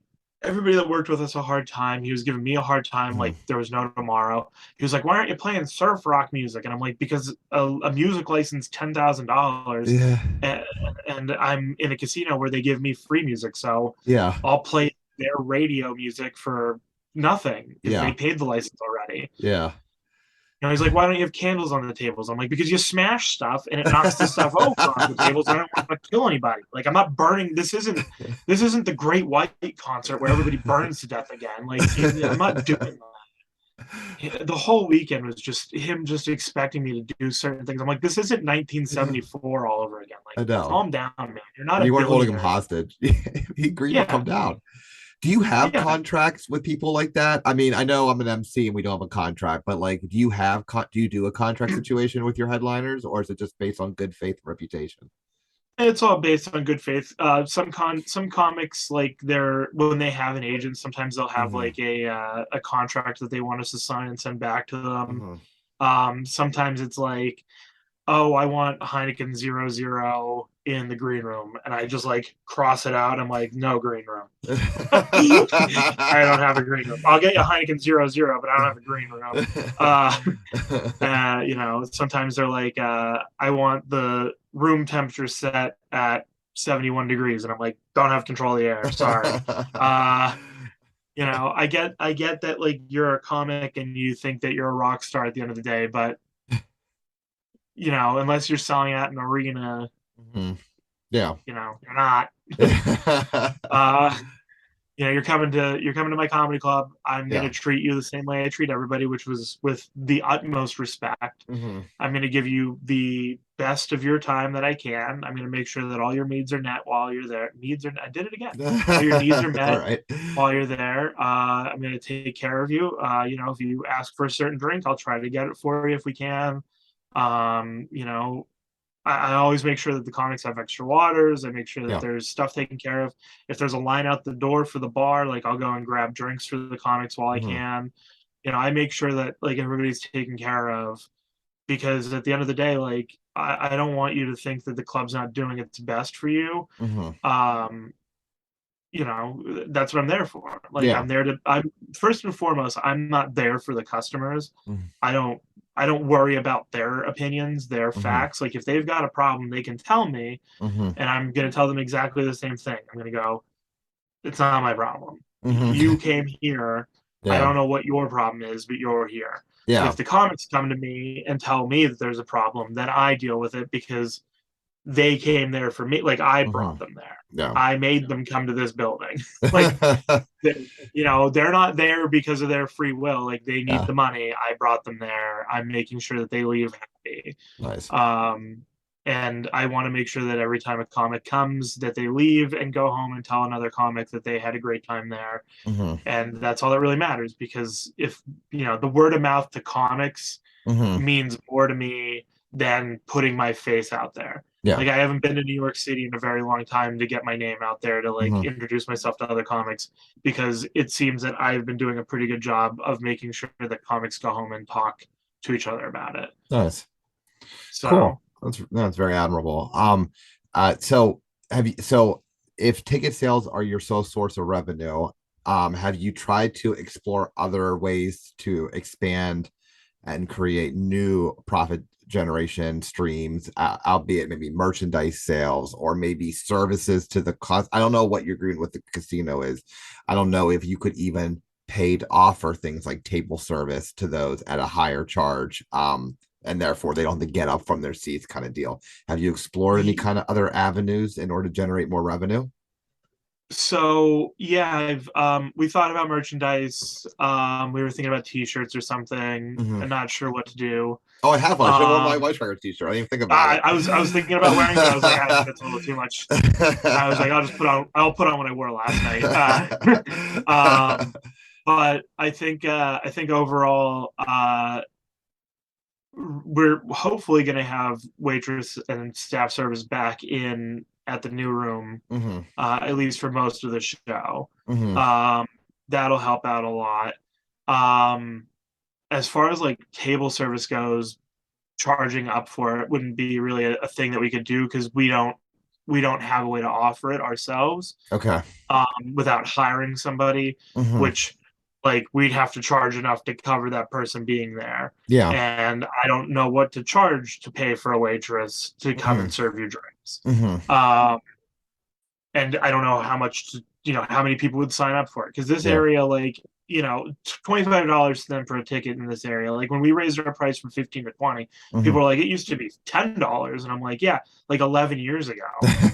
that worked with us a hard time. He was giving me a hard time, Mhm. like there was no tomorrow. He was like, "Why aren't you playing surf rock music?" And I'm like, "Because a music license $10,000, Yeah. and, and I'm in a casino where they give me free music, so Yeah. I'll play their radio music for nothing because they Yeah. paid the license already." Yeah. He's like, "Why don't you have candles on the tables?" I'm like, "Because you smash stuff and it knocks the stuff over onto the tables. I don't want to kill anybody. Like, I'm not burning. This isn't the Great White concert where everybody burns to death again. Like, I'm not doing that." The whole weekend was just him just expecting me to do certain things. I'm like, this isn't Yeah. 1974 all over again. Like, I know. calm down, man. You're not a You weren't holding him billionaire. hostage. He agreed to come Yeah, down. Do you have yeah. contracts with people like that? I mean, I know I'm an MC and we don't have a contract, but like, do you do a contract situation with your headliners, or is it just based on good faith and reputation? It's all based on good faith. Some comics, like they're when they have an agent, sometimes they'll have Hmm. like a contract that they want us to sign and send back to them. Hmm. Sometimes it's like, "Oh, I want Heineken 00 in the green room," and I just like cross it out. I'm like, "No green room." I don't have a green room. I'll get you Heineken 00, but I don't have a green room. Uh, Sometimes they're like, "I want the room temperature set at 71 degrees," and I'm like, "Don't have control of the air. Sorry." Uh, I get that like you're a comic and you think that you're a rock star at the end of the day, but unless you're selling at an arena, Mhm. Yeah. you're not. uh, you're coming to my comedy club. I'm Yeah. gonna treat you the same way I treat everybody, which was with the utmost respect. Hmm. I'm gonna give you the best of your time that I can. I'm gonna make sure that all your needs are met while you're there. I did it again. All your needs are It's all met right. while you're there. I'm gonna take care of you. If you ask for a certain drink, I'll try to get it for you if we can. Um, you know, I always make sure that the comics have extra waters. I make sure that Yeah. there's stuff taken care of. If there's a line out the door for the bar, like I'll go and grab drinks for the comics while I Hmm. can. I make sure that like everybody's taken care of because at the end of the day, like I don't want you to think that the club's not doing its best for you. Hmm. Um, that's what I'm there for. Like Yeah. I'm first and foremost, I'm not there for the customers. Hmm. I don't I don't worry about their opinions, their Hmm. facts. Like if they've got a problem, they can tell me Hmm. and I'm going to tell them exactly the same thing. I'm going to go, "It's not my problem. You Hmm. came here. I Yeah. don't know what your problem is, but you're here." Yeah. If the comics come to me and tell me that there's a problem, then I deal with it because they came there for me. Like I brought Mhm. them there. Yeah. I made them come to this building. Like, they're not there because of their free will. Like they need Yeah. the money. I brought them there. I'm making sure that they leave happy. Nice. Um, and I want to make sure that every time a comic comes, that they leave and go home and tell another comic that they had a great time there. Hmm. And that's all that really matters, because if, the word of mouth to comics Hmm. means more to me than putting my face out there. Yeah. Like I haven't been to New York City in a very long time to get my name out there to like Hmm. introduce myself to other comics, because it seems that I've been doing a pretty good job of making sure that comics go home and talk to each other about it. Nice. Cool. So That's very admirable. So so if ticket sales are your sole source of revenue, have you tried to explore other ways to expand and create new profit generation streams, albeit maybe merchandise sales or maybe services to the cost? I don't know what your agreement with the casino is. I don't know if you could even pay to offer things like table service to those at a higher charge. And therefore they don't have to get up from their seats kind of deal. Have you explored any kind of other avenues in order to generate more revenue? So yeah, I've we thought about merchandise. We were thinking about t-shirts or something. Mhm. I'm not sure what to do. Oh, I have one. I should have worn my Um Wisecrackers t-shirt. I didn't even think about I was thinking about wearing it, but I was like, I think that's a little too much. I was like, I'll put on what I wore last night. Um, but I think overall, we're hopefully going to have waitress and staff service back in at the new room, Hmm. at least for most of the show. Hmm. Um, that'll help out a lot. Um, as far as like table service goes, charging up for it wouldn't be really a thing that we could do, because we don't have a way to offer it ourselves, Okay. without hiring somebody, Hmm. which like we'd have to charge enough to cover that person being there. Yeah. And I don't know what to charge to pay for a waitress to come Hmm. and serve you drinks. Hmm. Um, and I don't know how much how many people would sign up for it, because this Yeah. area, like, $25 to them for a ticket in this area. Like when we raised our price from 15 to 20, Hmm. people are like, it used to be $10, and I'm like, yeah, like 11 years ago.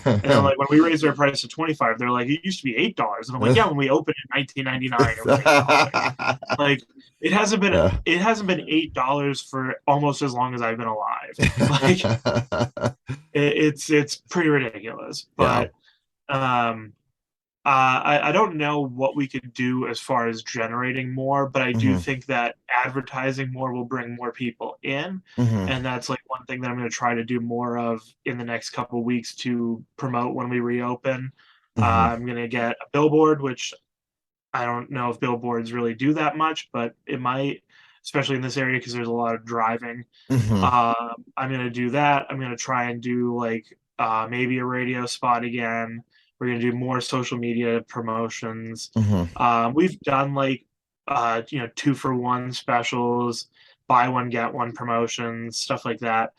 And then like when we raised our price to 25, they're like, it used to be $8, and I'm like, yeah, when we opened in 1999, it was $8. Like Yeah. it hasn't been $8 for almost as long as I've been alive. Like it's pretty ridiculous, Yeah. but um I don't know what we could do as far as generating more, but I do Hmm. think that advertising more will bring more people in. Hmm. And that's like one thing that I'm going to try to do more of in the next couple of weeks to promote when we reopen. Hmm. I'm going to get a billboard, which I don't know if billboards really do that much, but it might, especially in this area because there's a lot of driving. Hmm. I'm gonna do that. I'm gonna try and do like maybe a radio spot again. We're gonna do more social media promotions. Hmm. We've done like 2-for-1 specials, buy one get one promotions, stuff like that,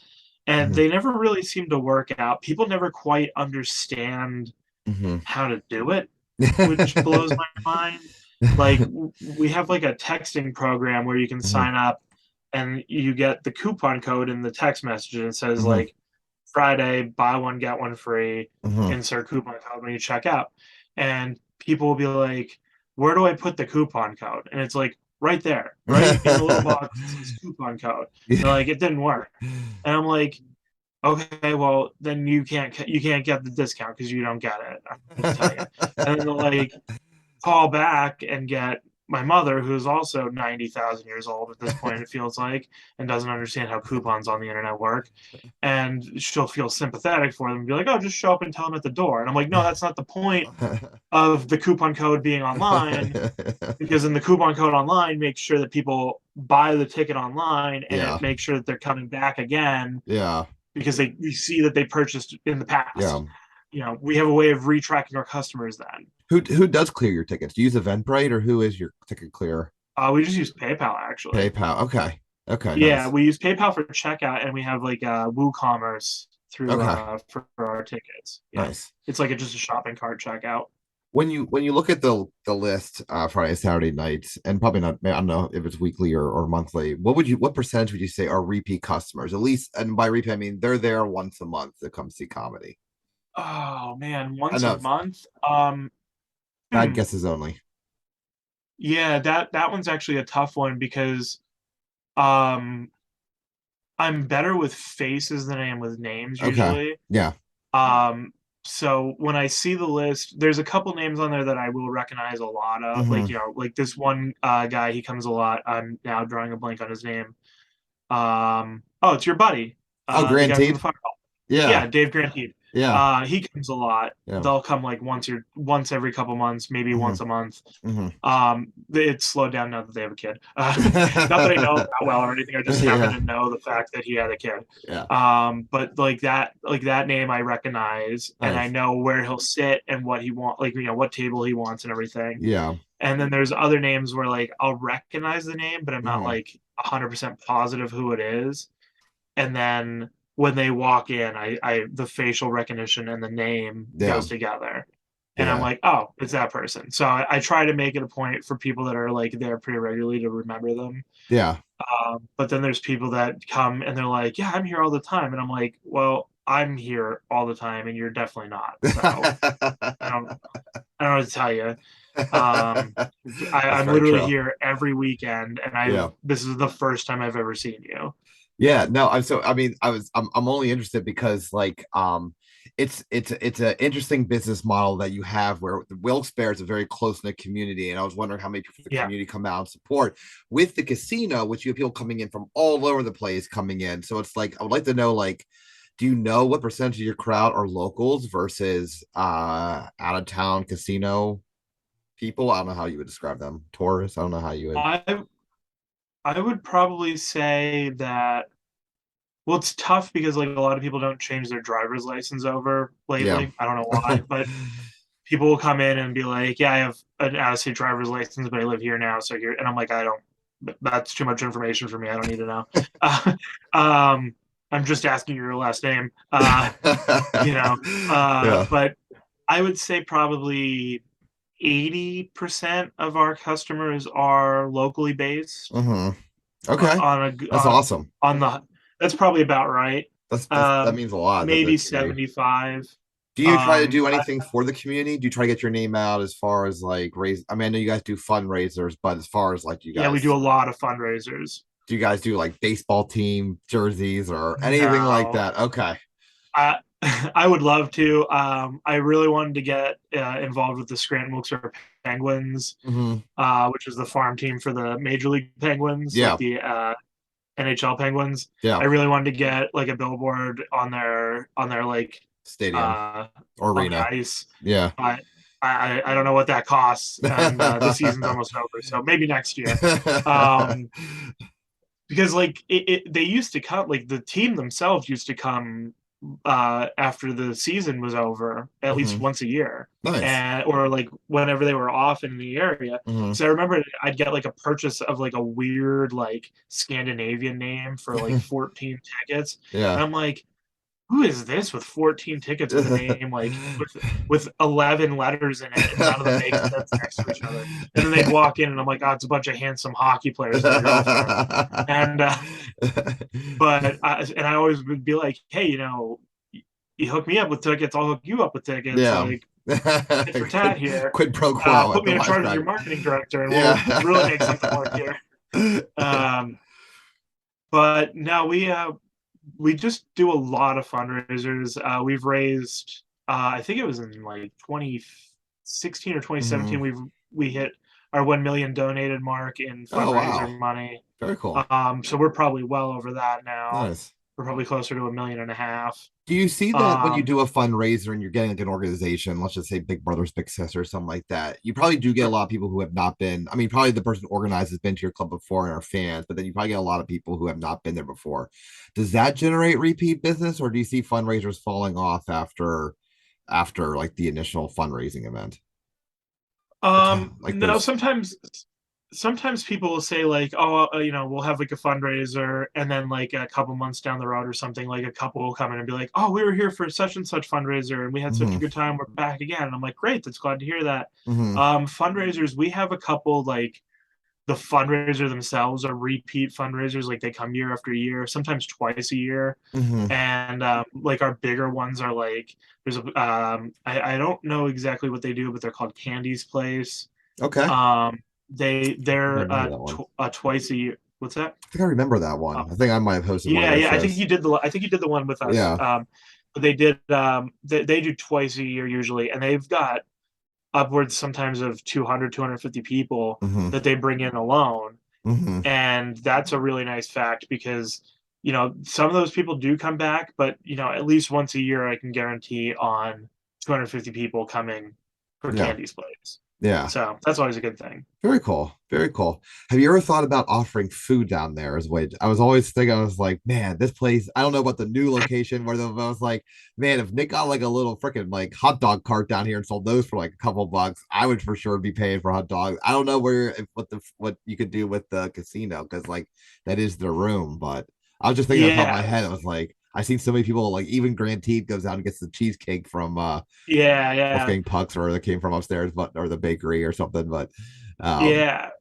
and Hmm. they never really seem to work out. People never quite understand Hmm. how to do it, which blows my mind. Like we have like a texting program where you can Hmm. sign up and you get the coupon code in the text message, and it says Hmm. like Friday, buy one get one free, Hmm. insert coupon code when you check out. And people will be like, where do I put the coupon code? And it's like right there, right in the little box that says coupon code. And like it didn't work. And I'm like, okay, well then you can't get the discount because you don't get it. I'm gonna tell you. And then they'll like call back and get my mother, who's also 90,000 years old at this point, it feels like, and doesn't understand how coupons on the internet work. And she'll feel sympathetic for them and be like, oh, just show up and tell them at the door. And I'm like, no, that's not the point of the coupon code being online, because then the coupon code online makes sure that people buy the ticket online, and Yeah. it makes sure that they're coming back again Yeah. because we see that they purchased in the Yeah. past. We have a way of retracking our customers then. Who does clear your tickets? Do you use Eventbrite or who is your ticket clear? We just use PayPal actually. PayPal. Okay. Okay. Yeah, Nice. we use PayPal for checkout, and we have like WooCommerce through Okay. for our tickets. Yeah, Nice. it's like just a shopping cart checkout. when you look at the list, Friday, Saturday nights, and probably not, I don't know if it's weekly or monthly, what percentage would you say are repeat customers? At least, and by repeat I mean they're there once a month to come see comedy. Oh man, I once a know, month. bad Hmm, guesses only. yeah, that one's actually a tough one because um I'm better with faces than I am with names Okay, usually. yeah. Um, so when I see the list, there's a couple names on there that I will recognize a lot of. Like, Hmm. like this one guy, he comes a lot. I'm now drawing a blank on his name. Oh, it's your buddy, Oh, the guy from guaranteed. the Fireball. Yeah, Yeah, Dave Grantine. yeah, He comes a lot. yeah. They'll come like once every couple months, maybe Hmm. once a month. Hmm. It's slowed down now that they have a kid. Not that I know him that well or anything. I just happen Yeah, to know the fact that he had a kid. yeah. But like that name I recognize, and I Nice. know where he'll sit and what he want, like what table he wants and everything. Yeah. And then there's other names where like I'll recognize the name, but I'm not Hmm. like 100% positive who it is. And then when they walk in, I the facial recognition and the name Yeah, goes together. And I'm yeah, like, oh, it's that person. So I try to make it a point for people that are like there pretty regularly to remember them. yeah. But then there's people that come and they're like, yeah, I'm here all the time. And I'm like, well, I'm here all the time and you're definitely not. So I don't, I don't know what to tell you. Um, That's I'm very literally true. here every weekend and Yeah. this is the first time I've ever seen you. Yeah, no, I mean, I'm only interested because like it's an interesting business model that you have where the Wilkes-Barre is a very close-knit community, and I was wondering how many people from the Yeah. community come out and support with the casino, which you have people coming in from all over the place coming in. So it's like I would like to know, like, do you know what percentage of your crowd are locals versus out of town casino people? I don't know how you would describe them. Tourists. I don't know how you would. I I would probably say that well, it's tough because like a lot of people don't change their driver's license over Yeah. lately. I don't know why, but people will come in and be like, "Yeah, I have an out-of-state driver's license, but I live here now, so here." And I'm like, "I don't. That's too much information for me. I don't need to know." Uh, um, I'm just asking your last name. You know, Yeah. but I would say probably 80% of our customers are locally based Hmm. Okay. on That's awesome. on the that's probably about right. That Um, means a lot. maybe To you. 75. Do you try to do anything for the community? Do you try to get your name out as far as like raise? I mean, I know you guys do fundraisers, but as far as like you Yeah, we do guys, a lot of fundraisers. do you guys do like baseball team jerseys or anything like No, that? Okay. I I would love to. I really wanted to get involved with the Scranton Wilkes-Barre Penguins, Hmm. which is the farm team for the Major League Penguins, like Yeah. the NHL Penguins. Yeah. I really wanted to get like a billboard on their like Stadium uh, or on the arena. ice, Yeah. but I don't know what that costs, and the season's almost over, so maybe next year. Um, because like they used to come, like the team themselves used to come after the season was over at least Hmm. once a year, Nice. and or like whenever they were off in the area. Hmm. So I remember I'd get like a purchase of like a weird like Scandinavian name for like 14 tickets, and Yeah. I'm like, who is this with 14 tickets with a name like with 11 letters in it and none of them make sense next to each other. And then they'd walk in and I'm like, oh, it's a bunch of handsome hockey players and their girlfriend. And and I always would be like, hey, you hook me up with tickets, I'll hook you up with tickets. Yeah. Like tit for tat here. Quid pro quo at Put the me in charge as your wisecrack. marketing director, and we'll really make something work Yeah. here. Um, but no, we just do a lot of fundraisers. We've raised, I think it was in like 2016 or Hmm. 2017. We hit our 1 million donated mark in Oh wow. fundraiser money. Very cool. So we're probably well over that now. Nice. We're probably closer to 1.5 million. Do you see that when you Um, do a fundraiser and you're getting like an organization, let's just say Big Brothers Big Sisters or something like that, you probably do get a lot of people who have not been. I mean, probably the person who organized has been to your club before and are fans, but then you probably get a lot of people who have not been there before. Does that generate repeat business, or do you see fundraisers falling off after like the initial fundraising event? Like no, there's sometimes. sometimes people will say like, oh, we'll have like a fundraiser, and then like a couple months down the road or something, like a couple will come in and be like, oh, we were here for such and such fundraiser and we had such Hmm. a good time, we're back again. And I'm like, great, that's glad to hear that. Hmm. Fundraisers, we have a couple, like the fundraiser themselves are repeat fundraisers, like they come year after year, sometimes twice a year. Hmm. And like our bigger ones are like, there's a I don't know exactly what they do, but they're called Candy's Place. Okay. I um think I they're remember that one. twice a year. What's that? I think I remember that uh, one. I think I might have hosted one of yeah, their yeah, shows. I think you did the one with us. Yeah. But they did, they do twice a year usually, and they've got upwards sometimes of 200, 250 people Hmm. that they bring in alone. Hmm. And that's a really nice fact because, some of those people do come back, but, at least once a year, I can guarantee on 250 people coming for Yeah. Candy's Place. Yeah. So that's always a good thing. Very cool. Very cool. Have you ever thought about offering food down there as well? I was always thinking, I was like, man, this place, I don't know about the new location where I was like, man, if Nick got like a little freaking like hot dog cart down here and sold those for like a couple bucks, I would for sure be paying for hot dogs. I don't know what you could do with the casino because like that is the room, but I was just thinking on top of my Yeah. head, I was like, I seen so many people like even Grand Teed goes out and gets the cheesecake from Yeah. Yeah. Wolfgang Pucks or that came from upstairs, but or the bakery or something. But Yeah.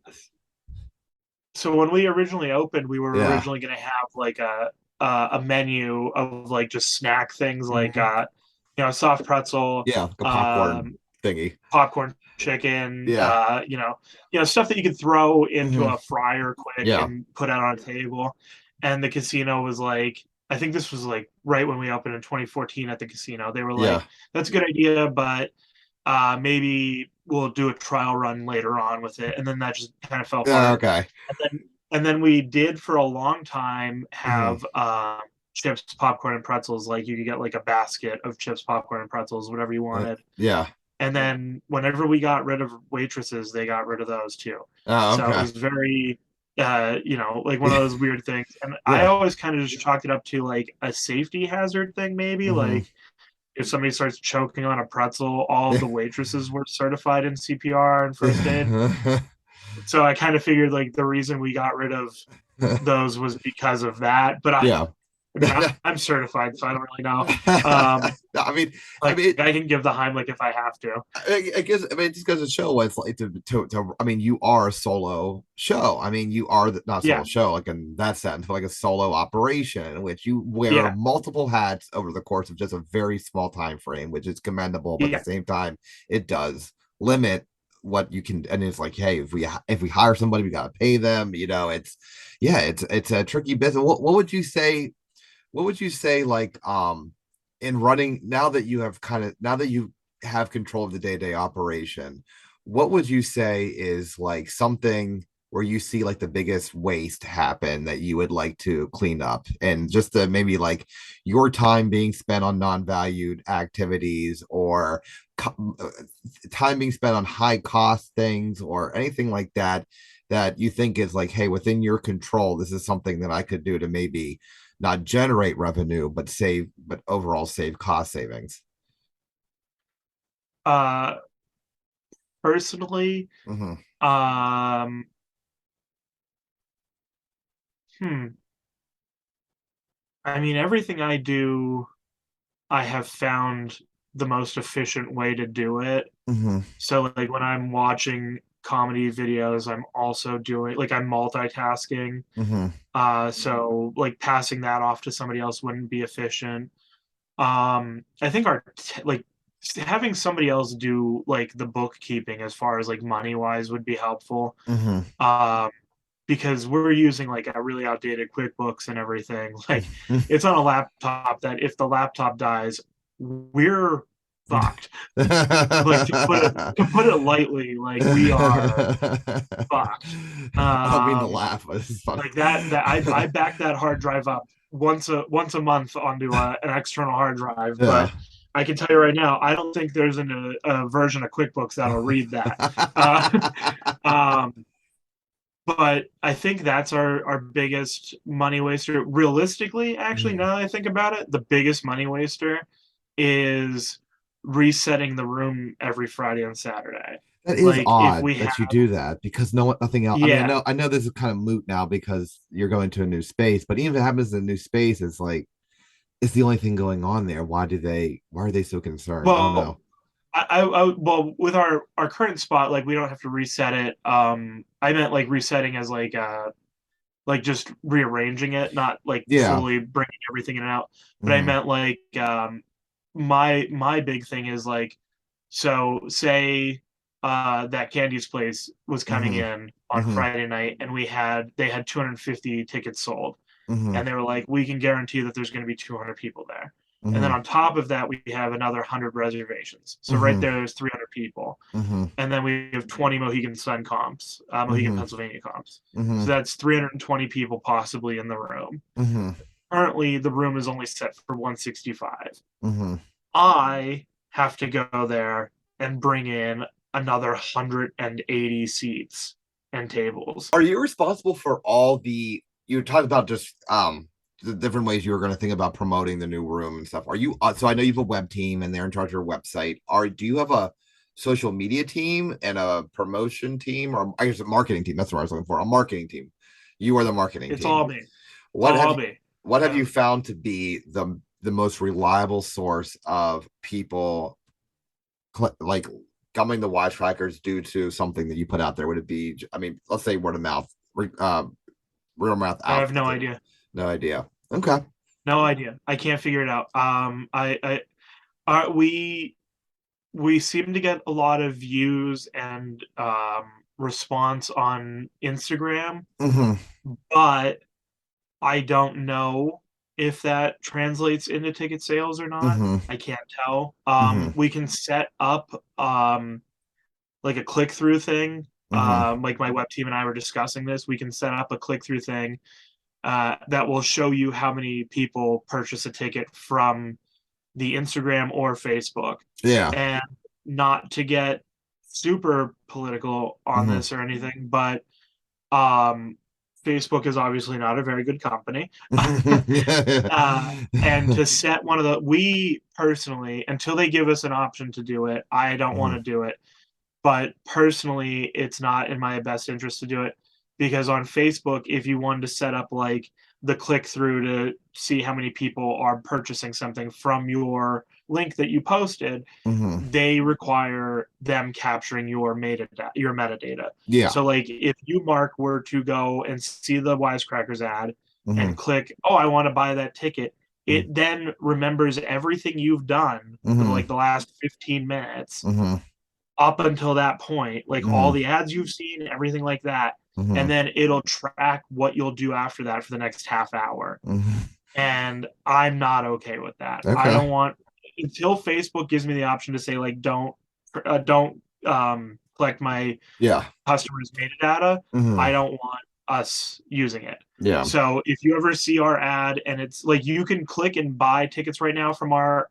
So when we originally opened, we were yeah, originally going to have like a menu of like just snack things like hmm, soft pretzel, yeah, like a popcorn um, thingy. popcorn chicken, Yeah, stuff that you could throw into hmm, a fryer quick yeah, and put out on a table. And the casino was like, I think this was like right when we opened in 2014 at the casino. They were yeah. like, that's a good idea, but maybe we'll do a trial run later on with it. And then that just kind of fell apart. Okay. And then we did for a long time Hmm. have chips, popcorn, and pretzels. Like you could get like a basket of chips, popcorn, and pretzels, whatever you wanted. Yeah. And then whenever we got rid of waitresses, they got rid of those too. Oh, So it okay. was very, like one of those weird things. And I Yeah. always kind of just chalk it up to like a safety hazard thing, maybe. Hmm. Like if somebody starts choking on a pretzel, all of the waitresses were certified in CPR and first aid. So I kind of figured like the reason we got rid of those was because of that. But Yeah. I mean, I'm certified, so I don't really know. I mean, I Like mean, I can give the Heimlich if I have to. I guess I mean it just goes to show what it's like to I mean you are a solo show. I mean you are not solo Yeah, show like in that sense, but like a solo operation in which you wear yeah, multiple hats over the course of just a very small time frame, which is commendable, but at the yeah, same time it does limit what you can. And it's like, hey, if we hire somebody, we gotta pay them. It's yeah, it's a tricky business. What would you say? What would you say like in running now that you have control of the day-to-day operation, what would you say is like something where you see like the biggest waste happen that you would like to clean up, and just the maybe like your time being spent on non-valued activities or time being spent on high cost things or anything like that that you think is like, hey, within your control, this is something that I could do to maybe not generate revenue but overall save cost savings. uh, personally, Hmm. um, hmm, I mean, everything I do, I have found the most efficient way to do it. Hmm. So, like, when I'm watching comedy videos, I'm also doing, like, I'm multitasking. Hmm. So, like, passing that off to somebody else wouldn't be efficient. I think like having somebody else do like the bookkeeping as far as like money wise would be helpful. Hmm. Um, because we're using like a really outdated QuickBooks and everything. Like it's on a laptop that if the laptop dies, we're fucked. Like to put it lightly, like we are fucked. I don't mean to Um, laugh, but this is funny. like I back that hard drive up once a month onto an external hard drive, Yeah. but I can tell you right now, I don't think there's a version of QuickBooks that'll read that. Uh, um, but I think that's our biggest money waster. Realistically, actually, Mhm. now that I think about it, the biggest money waster is resetting the room every Friday and Saturday. That is Like if odd we have, that you do that because nothing else. I mean, yeah. I know this is kind of moot now because you're going to a new space, but even if it happens in a new space, it's like it's the only thing going on there. Why are they so concerned? I don't Well, know. well, with our current spot, like we don't have to reset it. I meant like resetting as like just rearranging it, not like Yeah. fully bringing everything in and out. But I Hmm. meant like my big thing is like, so say that Candy's place was coming Hmm. in on Hmm. Friday night and they had 250 tickets sold, Hmm. and they were like, we can guarantee that there's going to be 200 people there. And then Hmm. on top of that, we have another 100 reservations. So right Hmm. there, there's 300 people. Hmm. And then we have 20 Mohegan Sun comps, Mohegan, Hmm. Pennsylvania comps. Hmm. So that's 320 people possibly in the room. Hmm. Currently, the room is only set for 165. Hmm. I have to go there and bring in another 180 seats and tables. Are you responsible for all the you talked about just the different ways you were going to think about promoting the new room and stuff? Are you so I know you have a web team and they're in charge of your website. Are do you have a social media team and a promotion team or I guess a marketing team? That's what I was looking for. A marketing team. You are the marketing It's team. all me. It's What have all you me. what have you Um, found to be the most reliable source of people like coming to Wisecrackers due to something that you put out there? Would it be, I mean, let's say word of mouth, uh, word of mouth I out have there? no idea. No idea. Okay. No idea. I can't figure it out. We seem to get a lot of views and response on Instagram, Mm-hmm. but I don't know if that translates into ticket sales or not. Mm-hmm. I can't tell. Mm-hmm. We can set up like a click through thing. Mm-hmm. Like my web team and I were discussing this. We can set up a click through thing that will show you how many people purchase a ticket from the Instagram or Facebook. Yeah. And not to get super political on Mm-hmm. this or anything, but um, Facebook is obviously not a very good company. And Yeah. to set one of the, we personally, until they give us an option to do it, I don't want Mm-hmm. to do it. But personally, it's not in my best interest to do it because on Facebook, if you wanted to set up like the click through to see how many people are purchasing something from your link that you posted, Mm-hmm. they require them capturing your metadata. Yeah. So like if you Mark were to go and see the Wisecrackers ad Mm-hmm. and click, oh, I want to buy that ticket, it then remembers everything you've done for Mm-hmm. like the last 15 minutes Mm-hmm. up until that point, like all Mm-hmm. the ads you've seen, everything like that. Mm-hmm. And then it'll track what you'll do after that for the next half hour. Mm-hmm. And I'm not okay with that. I Okay. don't want until Facebook gives me the option to say like don't collect my Yeah. customers' metadata. Mm-hmm. I don't want us using it. Yeah. So if you ever see our ad and it's like you can click and buy tickets right now from our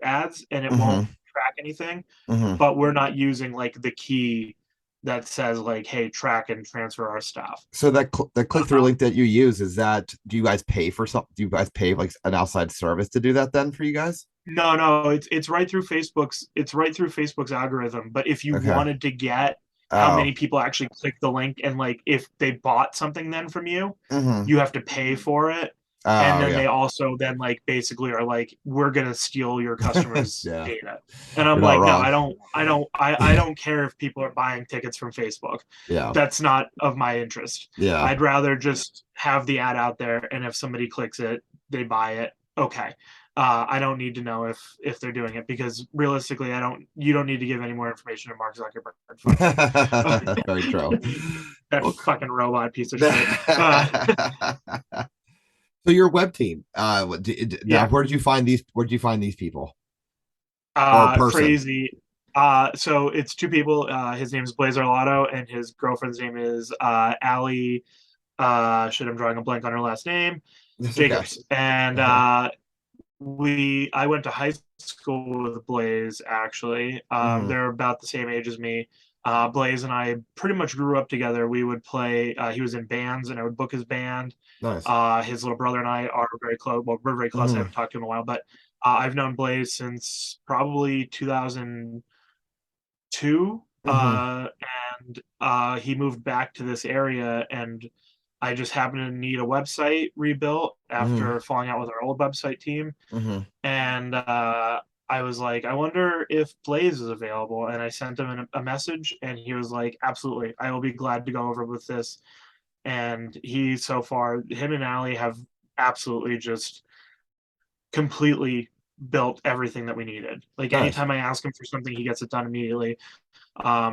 ads and it won't Mm-hmm. track anything, Mm-hmm. but we're not using like the key that says like, hey, track and transfer our stuff. So that click through Um, link that you use is that do you guys pay for something? Do you guys pay like an outside service to do that then for you guys? no, it's right through Facebook's algorithm. But if you Okay. wanted to get how Oh. many people actually click the link and like if they bought something then from you, Mm-hmm. you have to pay for it. And Oh then yeah. they also then like basically are like, we're gonna steal your customers' Yeah. data. And I'm You're not like, no, wrong. I don't care if people are buying tickets from Facebook. Yeah. That's not of my interest. Yeah. I'd rather just have the ad out there and if somebody clicks it, they buy it. Okay. I don't need to know if they're doing it because realistically, I don't. You don't need to give any more information to Mark Zuckerberg. Fuck him. Very true. That Well, fucking robot piece of shit. Uh, so your web team, now yeah, where did you find these people or person? crazy. So it's two people. His name is Blazer Lotto, and his girlfriend's name is Allie. Shit, I'm drawing a blank on her last name. That's okay. Jacobs, and I went to high school with Blaze actually. Hmm. They're about the same age as me. Blaze and I pretty much grew up together. We would play. He was in bands, and I would book his band. Nice. His little brother and I are very close. Well, we're very close. I Hmm. haven't talked to him in a while, but I've known Blaze since probably 2002 two, Hmm. and he moved back to this area, and I just happened to need a website rebuilt Hmm. after falling out with our old website team, Hmm. and I was like, I wonder if Blaze is available, and I sent him a message, and he was like, absolutely, I will be glad to go over with this. And he, so far, him and Allie have absolutely just completely built everything that we needed. Like Nice. anytime I ask him for something, he gets it done immediately.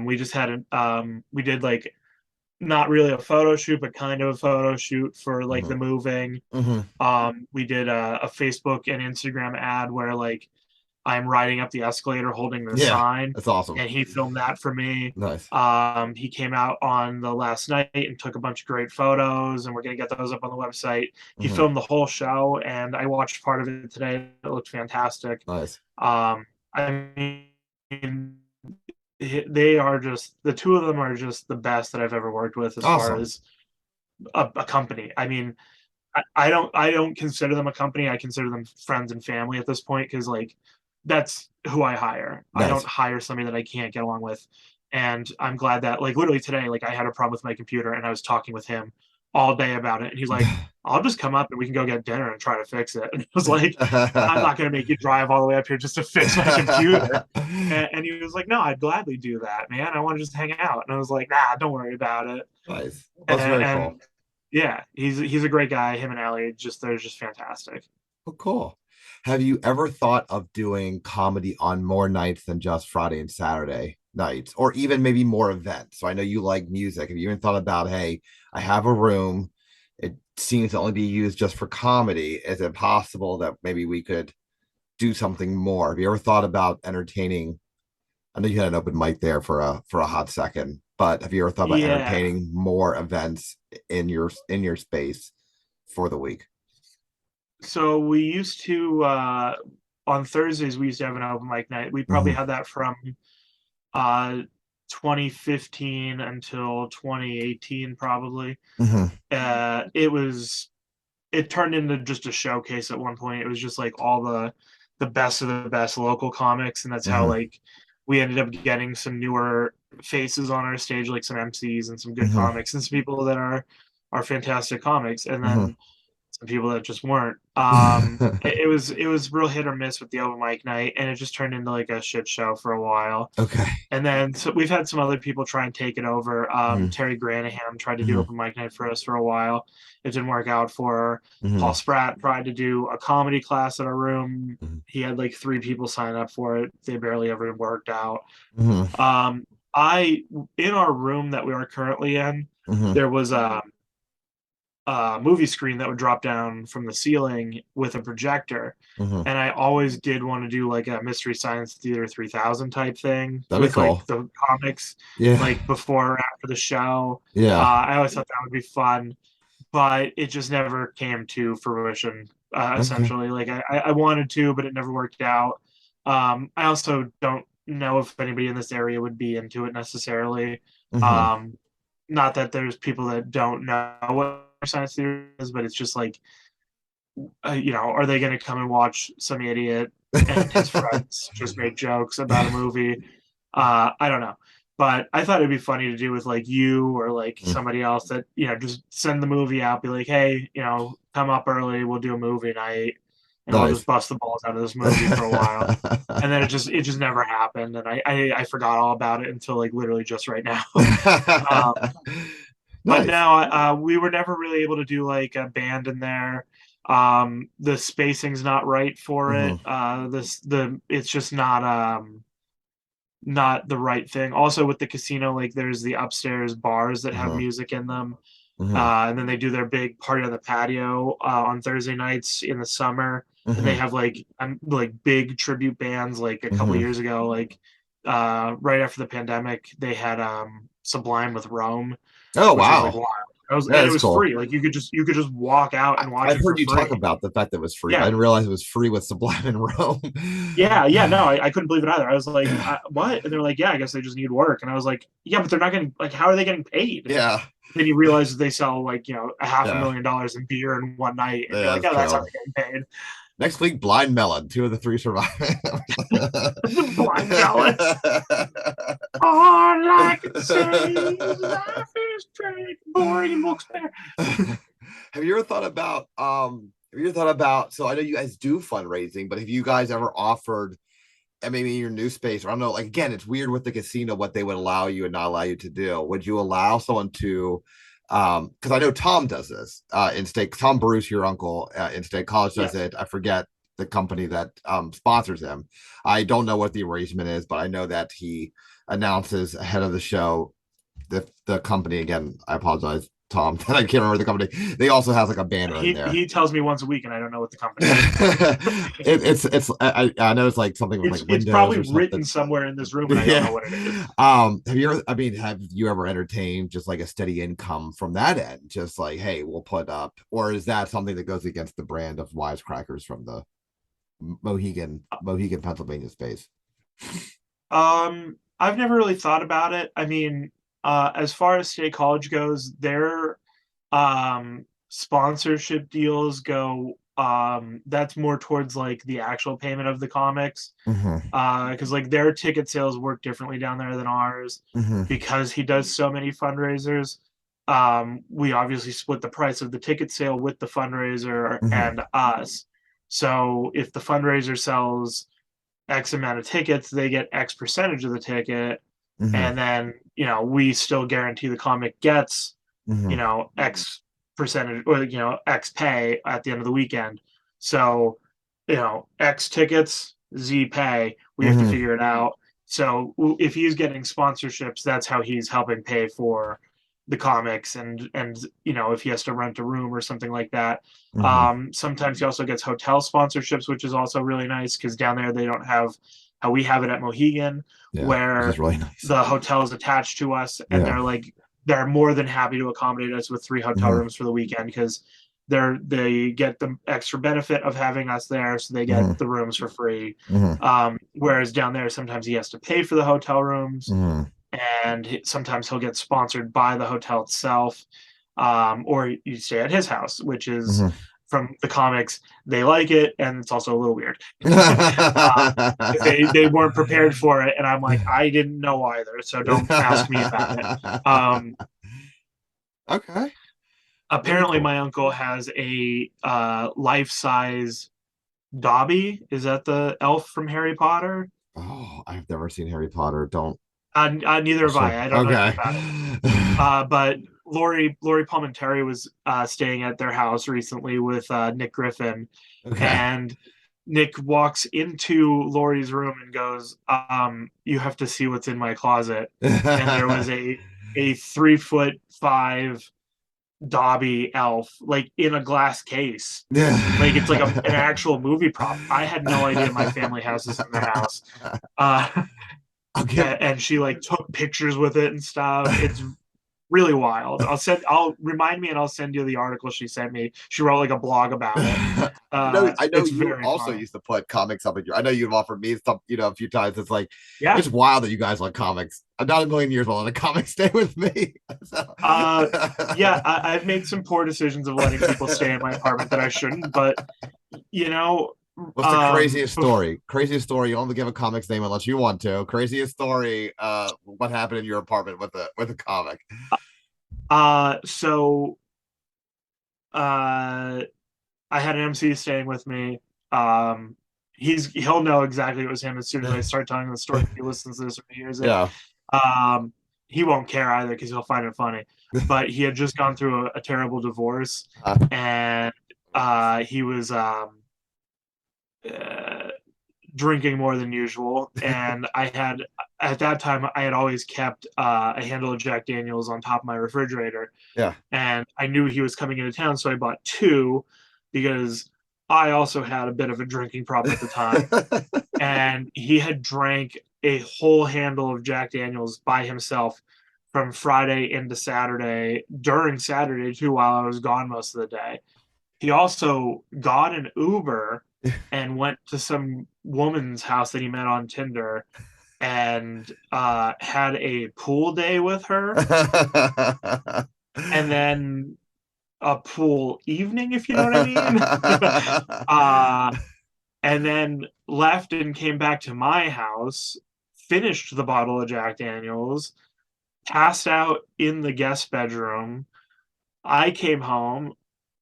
We just had we did like not really a photo shoot, but kind of a photo shoot for like Hmm. the moving. Hmm. We did a Facebook and Instagram ad where like I'm riding up the escalator holding the Yeah, sign, that's awesome. and he filmed that for me. Nice. He came out on the last night and took a bunch of great photos, and we're gonna get those up on the website. He Hmm. filmed the whole show, and I watched part of it today. It looked fantastic. Nice. I mean, they are just the two of them are just the best that I've ever worked with as far Awesome. as a company. I mean, I don't consider them a company. I consider them friends and family at this point because like that's who I hire. I don't Nice. hire somebody that I can't get along with. And I'm glad that like literally today, like I had a problem with my computer and I was talking with him all day about it. And he's like, I'll just come up and we can go get dinner and try to fix it. And I was like, I'm not gonna make you drive all the way up here just to fix my computer. And he was like, no, I'd gladly do that, man. I want to just hang out. And I was like, nah, don't worry about it. Nice. That's very And cool. yeah, he's a great guy. Him and Allie, just they're just fantastic. Oh, cool. Have you ever thought of doing comedy on more nights than just Friday and Saturday nights, or even maybe more events? So I know you like music. Have you even thought about, hey, I have a room. It seems to only be used just for comedy. Is it possible that maybe we could do something more? Have you ever thought about entertaining? I know you had an open mic there for a hot second, but have you ever thought about Yeah. entertaining more events in your space for the week? So we used to on Thursdays we used to have an open mic night. We probably Hmm. had that from uh 2015 until 2018 probably. Hmm. It turned into just a showcase at one point. It was just like all the best of the best local comics, and that's how Hmm. like we ended up getting some newer faces on our stage, like some MCs and some good Hmm. comics and some people that are fantastic comics, and Hmm. then some people that just weren't. It was real hit or miss with the open mic night, and it just turned into like a shit show for a while. Okay. And then so we've had some other people try and take it over. Hmm. Terry Granahan tried to do Hmm. open mic night for us for a while. It didn't work out for her. Hmm. Paul Spratt tried to do a comedy class at our room. Hmm. He had like three people sign up for it. They barely ever worked out. Hmm. Um, I in our room that we are currently in, Hmm. there was a movie screen that would drop down from the ceiling with a projector. Hmm. And I always did want to do like a Mystery Science Theater 3000 type thing That'd be with like cool. the comics, Yeah. like before or after the show. Yeah. I always thought that would be fun, but it just never came to fruition, Okay. essentially. Like I wanted to, but it never worked out. I also don't know if anybody in this area would be into it necessarily. Hmm. Um, Not that there's people that don't know what science theory is, but it's just like, are they going to come and watch some idiot and his friends just make jokes about a movie? I don't know. But I thought it'd be funny to do with like you or like somebody else that, just send the movie out, be like, hey, come up early, we'll do a movie night and we'll Nice. just bust the balls out of this movie for a while. And then it just never happened. And I forgot all about it until like literally just right now. um, but Nice. now we were never really able to do like a band in there. The spacing's not right for Hmm. it. It's just not the right thing. Also with the casino, like there's the upstairs bars that have Hmm. music in them. Hmm. And then they do their big party on the patio on Thursday nights in the summer. And they Hmm. have like big tribute bands like a couple Hmm. years ago, like right after the pandemic, they had Sublime with Rome, Oh, which was like wow. wild. Yeah, And it that's was cool. free. Like you could just walk out and watch I've it for heard you talk free. about the fact that it was free, but I Yeah. didn't realize it was free with Sublime in Rome. Yeah, yeah, no, I couldn't believe it either. I was like, "What?" And they're like, "Yeah, I guess they just need work." And I was like, "Yeah, but they're not getting like, how are they getting paid?" Yeah. Then you realize that they sell like a half a Yeah. million dollars in beer in one night, and you're Yeah, like, that's "Oh, that's how true. they're getting paid." Next week, Blind Melon. Two of the three surviving. The blind melon. All I can say is life is pretty boring in Wilkes-Barre. Have you ever thought about have you ever thought about, so I know you guys do fundraising, but have you guys ever offered, and maybe in your new space, or I don't know, like again, it's weird with the casino what they would allow you and not allow you to do. Would you allow someone to, because I know Tom does this in state, Tom Bruce, your uncle in state college does Yes. it. I forget the company that sponsors him. I don't know what the arrangement is, but I know that he announces ahead of the show the company. Again, I apologize, Tom, that I can't remember the company. They also has like a banner in there. He tells me once a week, and I don't know what the company is. It's I know it's like something with like It's Windows probably or something. written somewhere in this room, and I don't Yeah. know what it is. Have you ever, I mean, have you ever entertained just like a steady income from that end? Just like, hey, we'll put up, or is that something that goes against the brand of Wisecrackers from the Mohegan, Pennsylvania space? I've never really thought about it. I mean, as far as state college goes, their sponsorship deals go. That's more towards like the actual payment of the comics, Mm-hmm. because like their ticket sales work differently down there than ours. Mm-hmm. Because he does so many fundraisers, we obviously split the price of the ticket sale with the fundraiser Mm-hmm. and us. So if the fundraiser sells X amount of tickets, they get X percentage of the ticket, Mm-hmm. and then we still guarantee the comic gets Mm-hmm. X percentage, or X pay at the end of the weekend. So X tickets, Z pay. We have to Mm-hmm. figure it out. So if he's getting sponsorships, that's how he's helping pay for the comics, and if he has to rent a room or something like that. Mm-hmm. Sometimes he also gets hotel sponsorships, which is also really nice because down there they don't have how we have it at Mohegan, Yeah, which is where really nice. the hotel is attached to us, and Yeah. they're more than happy to accommodate us with 3 hotel Mm-hmm. rooms for the weekend because they get the extra benefit of having us there, so they get Mm-hmm. the rooms for free. Mm-hmm. Whereas down there, sometimes he has to pay for the hotel rooms, Mm-hmm. and sometimes he'll get sponsored by the hotel itself, or you stay at his house, which is Mm-hmm. from the comics. They like it, and it's also a little weird. They weren't prepared for it, and I'm like, I didn't know either, so don't ask me about it. Um, Okay, very Apparently, cool. my uncle has a life size Dobby. Is that the elf from Harry Potter? Oh, I've never seen Harry Potter. Don't. Neither have Sure. I. I don't know anything Okay. about it. But Lori Palmentary was staying at their house recently with Nick Griffin, Okay. and Nick walks into Lori's room and goes, "You have to see what's in my closet." And there was a 3'5" Dobby elf, like in a glass case. Like it's like an actual movie prop. I had no idea my family has this in their house. Uh, I'll give. and she like took pictures with it and stuff. It's really wild. I'll remind me and I'll send you the article she sent me. She wrote like a blog about it. I know It's you very also fun. used to put comics up in your. I know you've offered me some, a few times. It's like Yeah. it's wild that you guys like comics. I'm not a million years old, and the comics stay with me. So. Uh yeah, I've made some poor decisions of letting people stay in my apartment that I shouldn't, but you know, What's the craziest bef- story? Craziest story. You only give a comic's name unless you want to. Craziest story. What happened in your apartment with a comic? so I had an MC staying with me. Um, he'll know exactly it was him as soon as I start telling the story. If he listens to this or he hears it, Yeah. um, he won't care either because he'll find it funny. But he had just gone through a terrible divorce, and he was uh, drinking more than usual. And I had at that time I had always kept a handle of Jack Daniels on top of my refrigerator, Yeah. and I knew he was coming into town, so I bought two because I also had a bit of a drinking problem at the time. And he had drank a whole handle of Jack Daniels by himself from Friday into Saturday, during Saturday too, while I was gone most of the day. He also got an Uber and went to some woman's house that he met on Tinder and had a pool day with her, and then a pool evening, if you know what I mean. and then left and came back to my house, finished the bottle of Jack Daniels, passed out in the guest bedroom. I came home.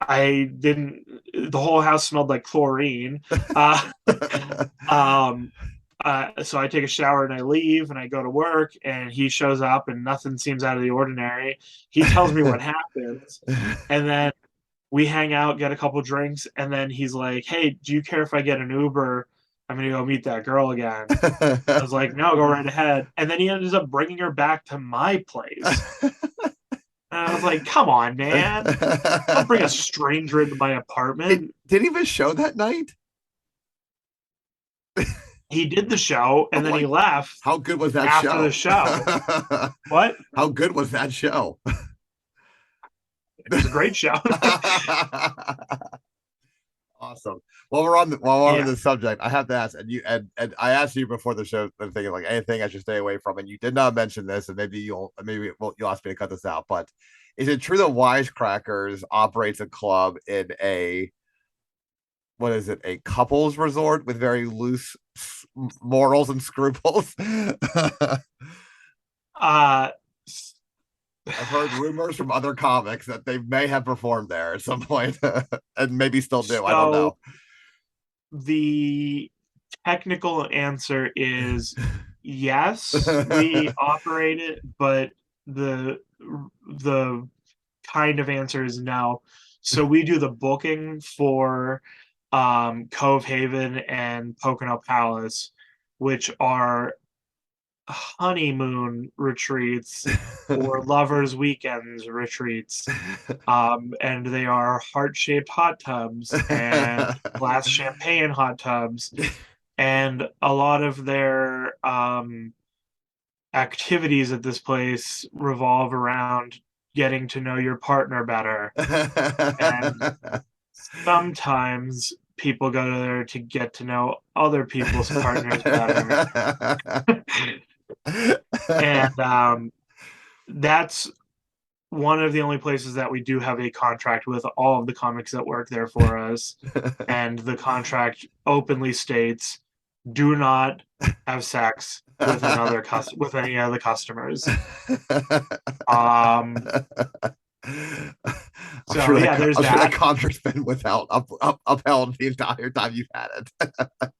I didn't, the whole house smelled like chlorine. Uh, um, so I take a shower and I leave and I go to work and he shows up and nothing seems out of the ordinary. He tells me what happens. And then we hang out, get a couple drinks, and then he's like, "Hey, do you care if I get an Uber? I'm gonna go meet that girl again." I was like, "No, go right ahead." And then he ends up bringing her back to my place, and I was like, "Come on, man! Don't bring a stranger into my it apartment." didn't even show that night. He did the show, and I'm then he like, left how good was that after the show? show. What? How good was that show? It was a great show. Awesome. While we're on Yeah. the subject, I have to ask, and I asked you before the show, I'm thinking like anything I should stay away from, and you did not mention this, and maybe you'll ask me to cut this out. But is it true that Wisecrackers operates a club in a what is it, a couples resort with very loose morals and scruples? Uh, I've heard rumors from other comics that they may have performed there at some point, and maybe still do. I don't so know. the technical answer is yes, we operate it, but the kind of answer is no. So we do the booking for Cove Haven and Pocono Palace, which are honeymoon retreats or lovers weekends retreats. And they are heart-shaped hot tubs and glass champagne hot tubs, and a lot of their activities at this place revolve around getting to know your partner better. And sometimes people go there to get to know other people's partners better. And that's one of the only places that we do have a contract with all of the comics that work there for us. And the contract openly states, do not have sex with with any other customers. Um, I'm so sure yeah, there's I'm sure that that. contract's been without upheld the entire time you've had it.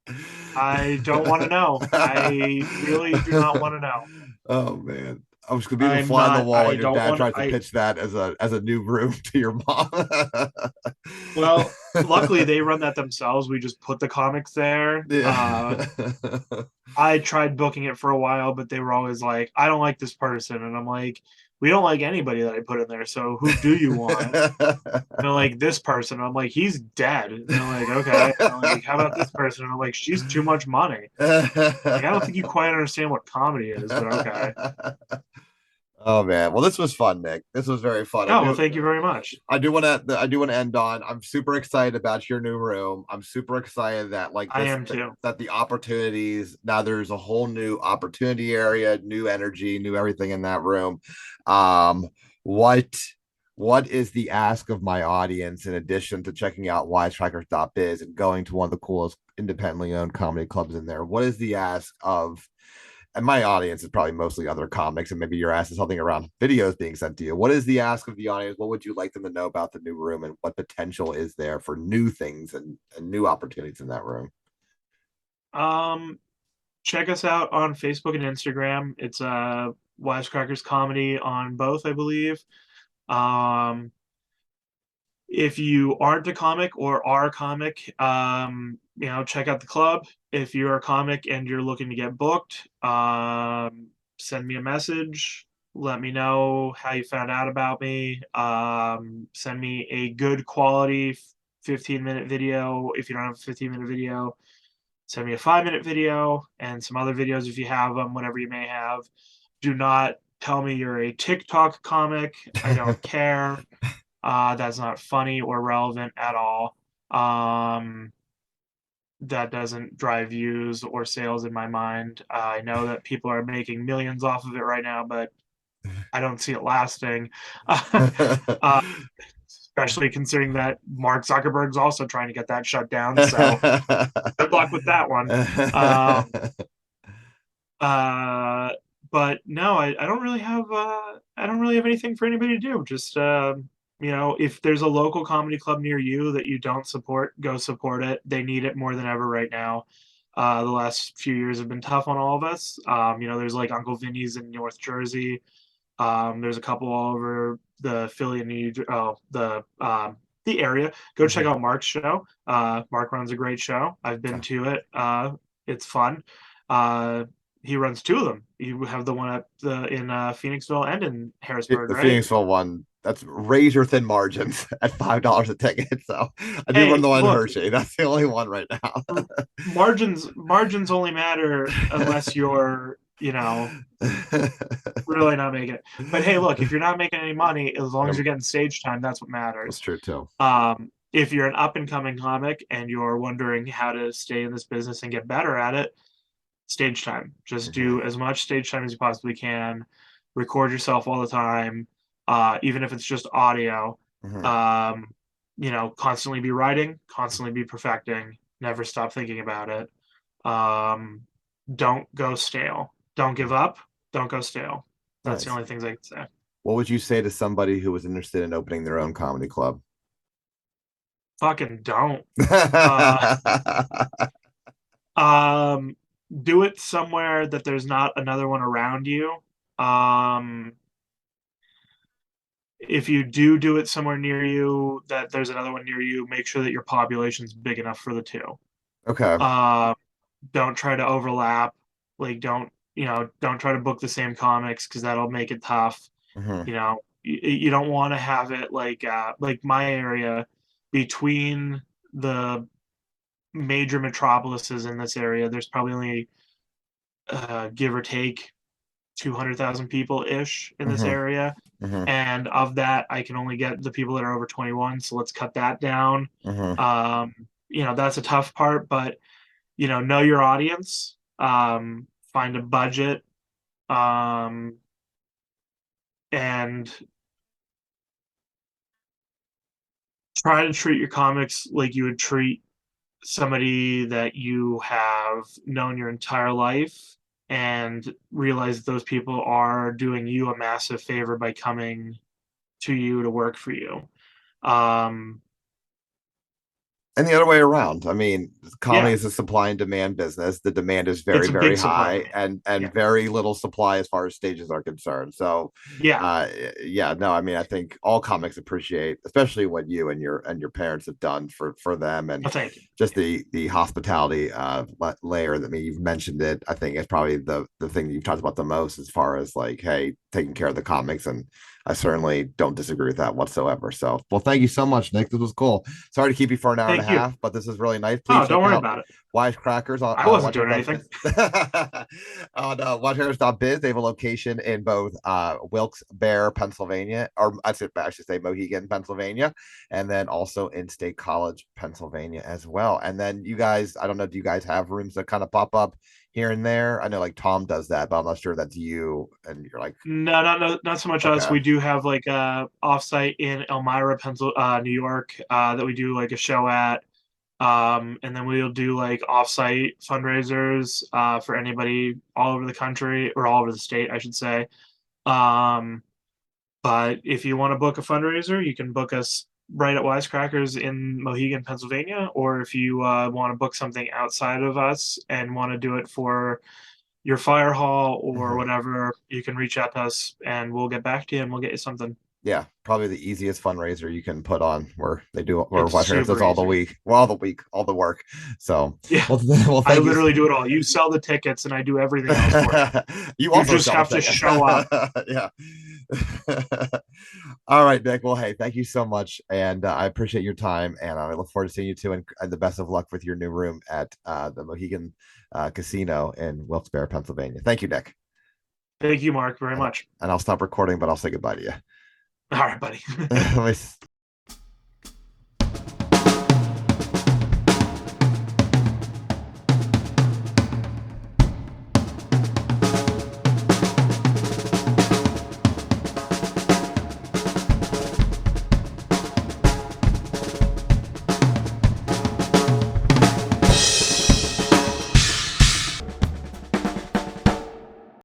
I don't want to know. I really do not want to know. Oh man. I was gonna be the I'm fly on the not, wall I when your don't dad want, tries to I, pitch that as a new room to your mom. well, luckily they run that themselves. We just put the comics there. Yeah. I tried booking it for a while, but they were always like, I don't like this person. And I'm like, we don't like anybody that I put in there. So who do you want? And they're like, this person. I'm like, he's dead. And they're like, okay. And they're like, how about this person? And I'm like, she's too much money. Like, I don't think you quite understand what comedy is, but okay. Oh man. Well, this was fun, Nick. This was very fun. Oh, well, thank you very much. I do want to end on. I'm super excited about your new room. I'm super excited that I am too. that the opportunities now there's a whole new opportunity area, new energy, new everything in that room. Um, what what is the ask of my audience in addition to checking out wisecrackers.biz and going to one of the coolest independently owned comedy clubs in there? What is the ask of and my audience is probably mostly other comics, and maybe you're asking something around videos being sent to you. What is the ask of the audience? What would you like them to know about the new room, and what potential is there for new things and new opportunities in that room? Um, Check us out on Facebook and Instagram. It's Wisecrackers Comedy on both, I believe. Um, if you aren't a comic or are a comic, check out the club. If you're a comic and you're looking to get booked, send me a message. Let me know how you found out about me. Send me a good quality 15-minute video. If you don't have a 15-minute video, send me a 5-minute video and some other videos if you have them, whatever you may have. Do not tell me you're a TikTok comic. I don't care. That's not funny or relevant at all. Um, that doesn't drive views or sales in my mind. I know that people are making millions off of it right now, but I don't see it lasting. uh, especially considering that Mark Zuckerberg's also trying to get that shut down. So good luck with that one. Um, uh, but no, I don't really have I don't really have anything for anybody to do. Just if there's a local comedy club near you that you don't support, go support it. They need it more than ever right now. The last few years have been tough on all of us. There's like Uncle Vinny's in North Jersey. There's a couple all over the Philly and the area. Go check Mhm. out Mark's show. Mark runs a great show. I've been to it. It's fun. Uh, he runs two of them. You have the one at the in Phoenixville and in Harrisburg, The right? Phoenixville one, that's razor thin margins at $5 a ticket. So I do run Hey, the one in look, Hershey. That's the only one right margins only matter unless you're now. really not making it. But hey, look, if you're not making any money, as long as Um, you're getting stage time, that's what that's matters. true too. If you're an up and coming comic and you're wondering how to stay in this business and get better at it, stage time. Just Hmm. do as much stage time as you possibly can. Record yourself all the time, even if it's just audio. Hmm. Um, constantly be writing, constantly be perfecting. Never stop thinking about it. Um, don't go stale. Don't give up. Don't go stale. That's the Nice. only things I can say. What would you say to somebody who was interested in opening their own comedy club? Fucking don't. Uh, um, do it somewhere that there's not another one around you. Um, if you do it somewhere near you that there's another one near you, make sure that your population's big enough for the two. Okay. Uh, don't try to overlap. Like, don't try to book the same comics because that'll make it tough. Hmm. You don't want to have it like my area between the major metropolises in this area. There's probably only give or take 200,000 people ish in this Hmm. area. Hmm. And of that, I can only get the people that are over 21. So let's cut that down. Hmm. Um, that's a tough part, but know your audience, find a budget, um, and try to treat your comics like you would treat somebody that you have known your entire life and realize that those people are doing you a massive favor by coming to you to work for you. Um, And the other way around. I mean, comedy yeah, is a supply and demand business. The demand is very, it's a very big supply high, demand. and Yeah, very little supply as far as stages are concerned. So, yeah. uh, yeah, no, I mean, I think all comics appreciate, especially what you and your parents have done for them, and Well, thank you. just Yeah, the hospitality layer. That, I mean, you've mentioned it. I think it's probably the thing that you've talked about the most as far as like, hey, taking care of the comics, and I certainly don't disagree with that whatsoever. So, well, thank you so much, Nick. This was cool. Sorry to keep you for an hour and a thank you. half, but this is really nice. Please Oh, check don't worry out about it. Wisecrackers on I wasn't doing anything. Wisecrackers.biz. On Wisecrackers.biz. They have a location in both Wilkes-Barre, Pennsylvania, or I should say Mohegan, Pennsylvania, and then also in State College, Pennsylvania as well. And then you guys, I don't know, do you guys have rooms that kind of pop up here and there? I know like Tom does that, but I'm not sure that's you. And you're like, No, not so much us. okay. We do have like a offsite in Elmira, New York, that we do like a show at. And then we'll do like offsite fundraisers for anybody all over the country or all over the state, I should say. Um, but if you want to book a fundraiser, you can book us right at Wisecrackers in Mohegan, Pennsylvania. Or if you want to book something outside of us and want to do it for your fire hall or Mhm. whatever, you can reach out to us and we'll get back to you and we'll get you something. Yeah, probably the easiest fundraiser you can put on where they do where It's Wisecrackers does super all the easy. week, well, all the week, all the work. So, Yeah. well, well, I thank you. literally do it all. You sell the tickets and I do everything else for you. You You also just sell the have to tickets. show up. Yeah. All right, Nick. Well, hey, thank you so much, and I appreciate your time, and I look forward to seeing you too, and the best of luck with your new room at the Mohegan Casino in Wilkes-Barre, Pennsylvania. Thank you, Nick. Thank you, Mark, very And, much. and I'll stop recording, but I'll say goodbye to you. All right, buddy. Let me